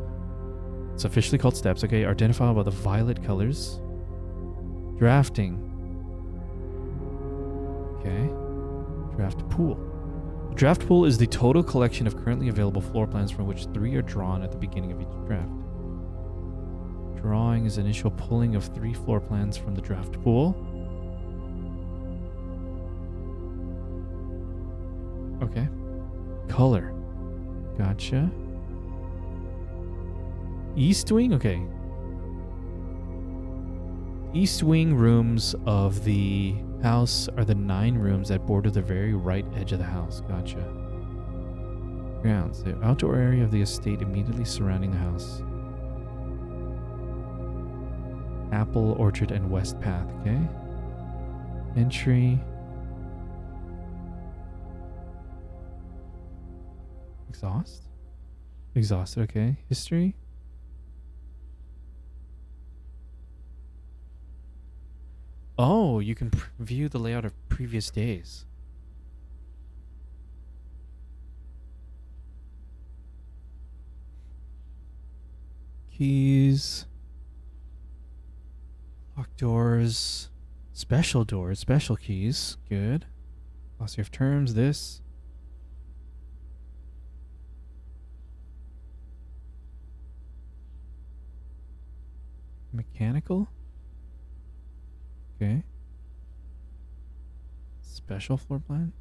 It's officially called steps, okay, identified by the violet colors. Drafting. Okay. Draft pool. The draft pool is the total collection of currently available floor plans from which 3 are drawn at the beginning of each draft. Drawing is initial pulling of 3 floor plans from the draft pool. Okay. color. Gotcha. East wing? Okay. East wing rooms of the house are the 9 rooms that border the very right edge of the house. Gotcha. Grounds. The outdoor area of the estate immediately surrounding the house. Apple Orchard and West Path. Okay. Entry. Exhaust? Exhaust. Okay. History. Oh, you can view the layout of previous days. Keys. Lock doors. Special doors. Special keys. Good. Glossary of terms. This. Mechanical. Okay. Special floor plan.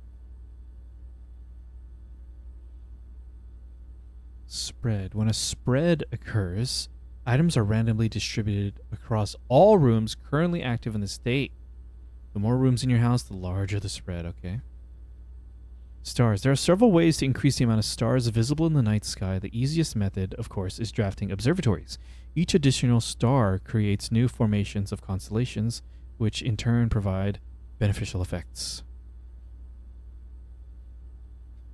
Spread. When a spread occurs, items are randomly distributed across all rooms currently active in the state. The more rooms in your house, the larger the spread. Okay. Stars. There are several ways to increase the amount of stars visible in the night sky. The easiest method, of course, is drafting observatories. Each additional star creates new formations of constellations, which in turn provide beneficial effects.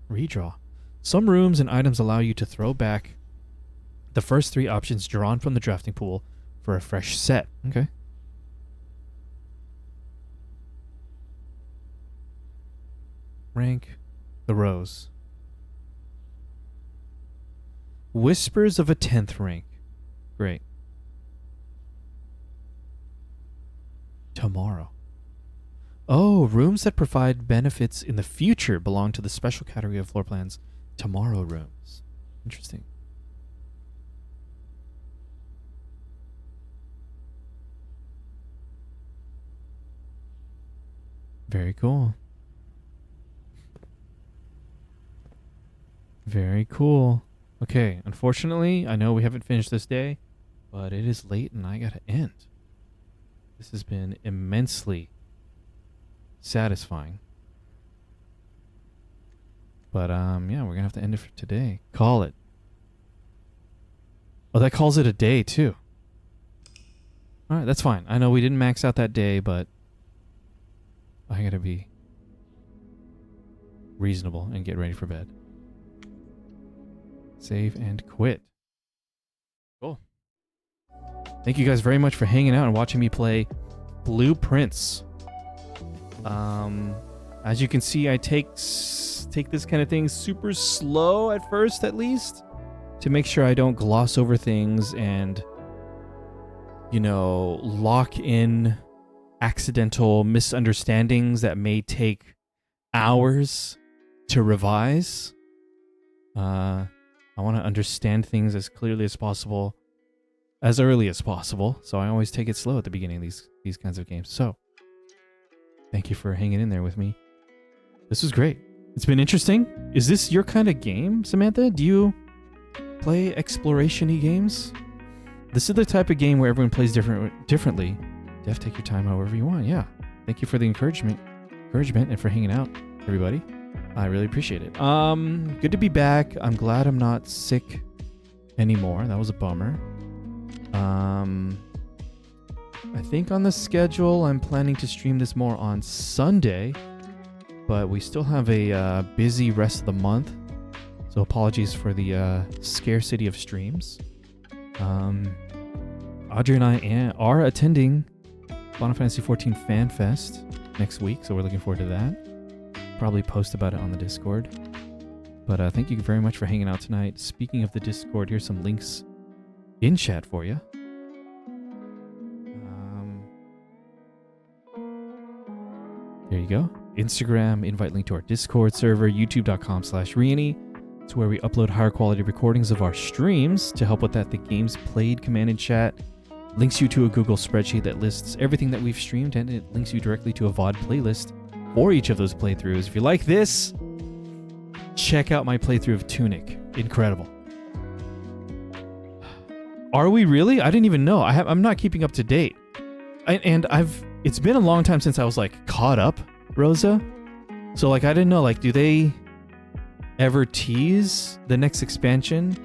Redraw. Some rooms and items allow you to throw back the first 3 options drawn from the drafting pool for a fresh set. Okay. Rank the rows. Whispers of a 10th rank. Great. Tomorrow. Oh, rooms that provide benefits in the future belong to the special category of floor plans. Tomorrow rooms. Interesting. Very cool. Very cool. Okay, unfortunately, I know we haven't finished this day, but it is late and I gotta end. This has been immensely satisfying. But, yeah, we're gonna have to end it for today. Call it. Oh, that calls it a day, too. Alright, that's fine. I know we didn't max out that day, but I gotta be reasonable and get ready for bed. Save and quit. Cool. Thank you guys very much for hanging out and watching me play Blueprints. As you can see, I take this kind of thing super slow at first, at least, to make sure I don't gloss over things and, you know, lock in accidental misunderstandings that may take hours to revise. I want to understand things as clearly as possible, as early as possible. So I always take it slow at the beginning of these kinds of games. So thank you for hanging in there with me. This was great. It's been interesting. Is this your kind of game, Samantha? Do you play exploration-y games? This is the type of game where everyone plays differently. You have to take your time however you want. Yeah. Thank you for the encouragement and for hanging out, everybody. I really appreciate it. Good to be back. I'm glad I'm not sick anymore. That was a bummer. I think on the schedule, I'm planning to stream this more on Sunday, but we still have a busy rest of the month. So apologies for the scarcity of streams. Audrey and I are attending Final Fantasy XIV Fan Fest next week, so we're looking forward to that. Probably post about it on the Discord. But thank you very much for hanging out tonight. Speaking of the Discord, here's some links in chat for you. There you go. Instagram, invite link to our Discord server, youtube.com/Reyony. It's where we upload higher quality recordings of our streams. To help with that, the Games Played command in chat links you to a Google spreadsheet that lists everything that we've streamed, and it links you directly to a VOD playlist for each of those playthroughs. If you like this, check out my playthrough of Tunic. Incredible. Are we really? I didn't even know. I'm not keeping up to date. It's been a long time since I was like caught up, Rosa. So like I didn't know, like, do they ever tease the next expansion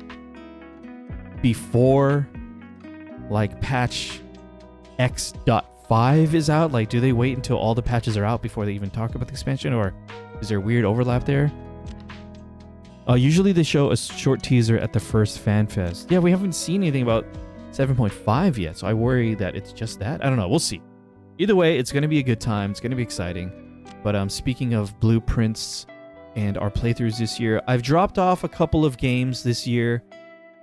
before like patch X.5 is out? Like, do they wait until all the patches are out before they even talk about the expansion, or is there weird overlap there? Usually they show a short teaser at the first fan fest. Yeah, we haven't seen anything about 7.5 yet, so I worry that it's just that. I don't know. We'll see. Either way, it's going to be a good time. It's going to be exciting. But speaking of blueprints and our playthroughs this year, I've dropped off a couple of games this year.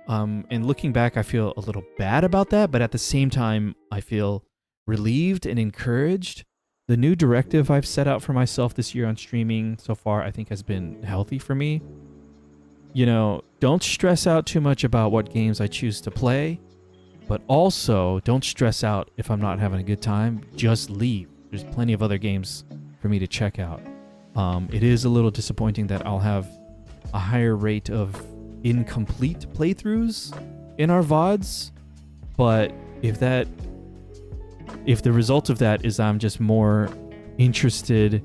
And looking back, I feel a little bad about that, but at the same time, I feel relieved and encouraged. The new directive I've set out for myself this year on streaming so far, I think has been healthy for me. You know, don't stress out too much about what games I choose to play, but also don't stress out if I'm not having a good time. Just leave. There's plenty of other games for me to check out. It is a little disappointing that I'll have a higher rate of incomplete playthroughs in our VODs, but if the result of that is I'm just more interested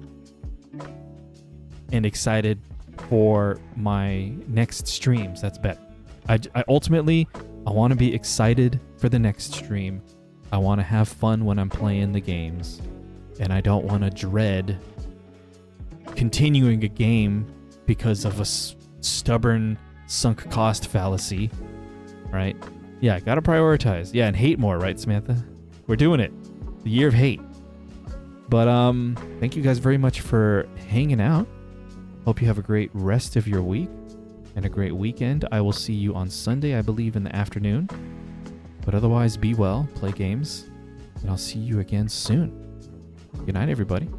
and excited for my next streams, that's better. I ultimately want to be excited for the next stream. I want to have fun when I'm playing the games, and I don't want to dread continuing a game because of a stubborn sunk cost fallacy, right? Yeah, gotta prioritize. Yeah, and hate more, right, Samantha? We're doing it. The year of hate. But thank you guys very much for hanging out. Hope you have a great rest of your week and a great weekend. I will see you on Sunday, I believe, in the afternoon. But otherwise, be well, play games, and I'll see you again soon. Good night, everybody.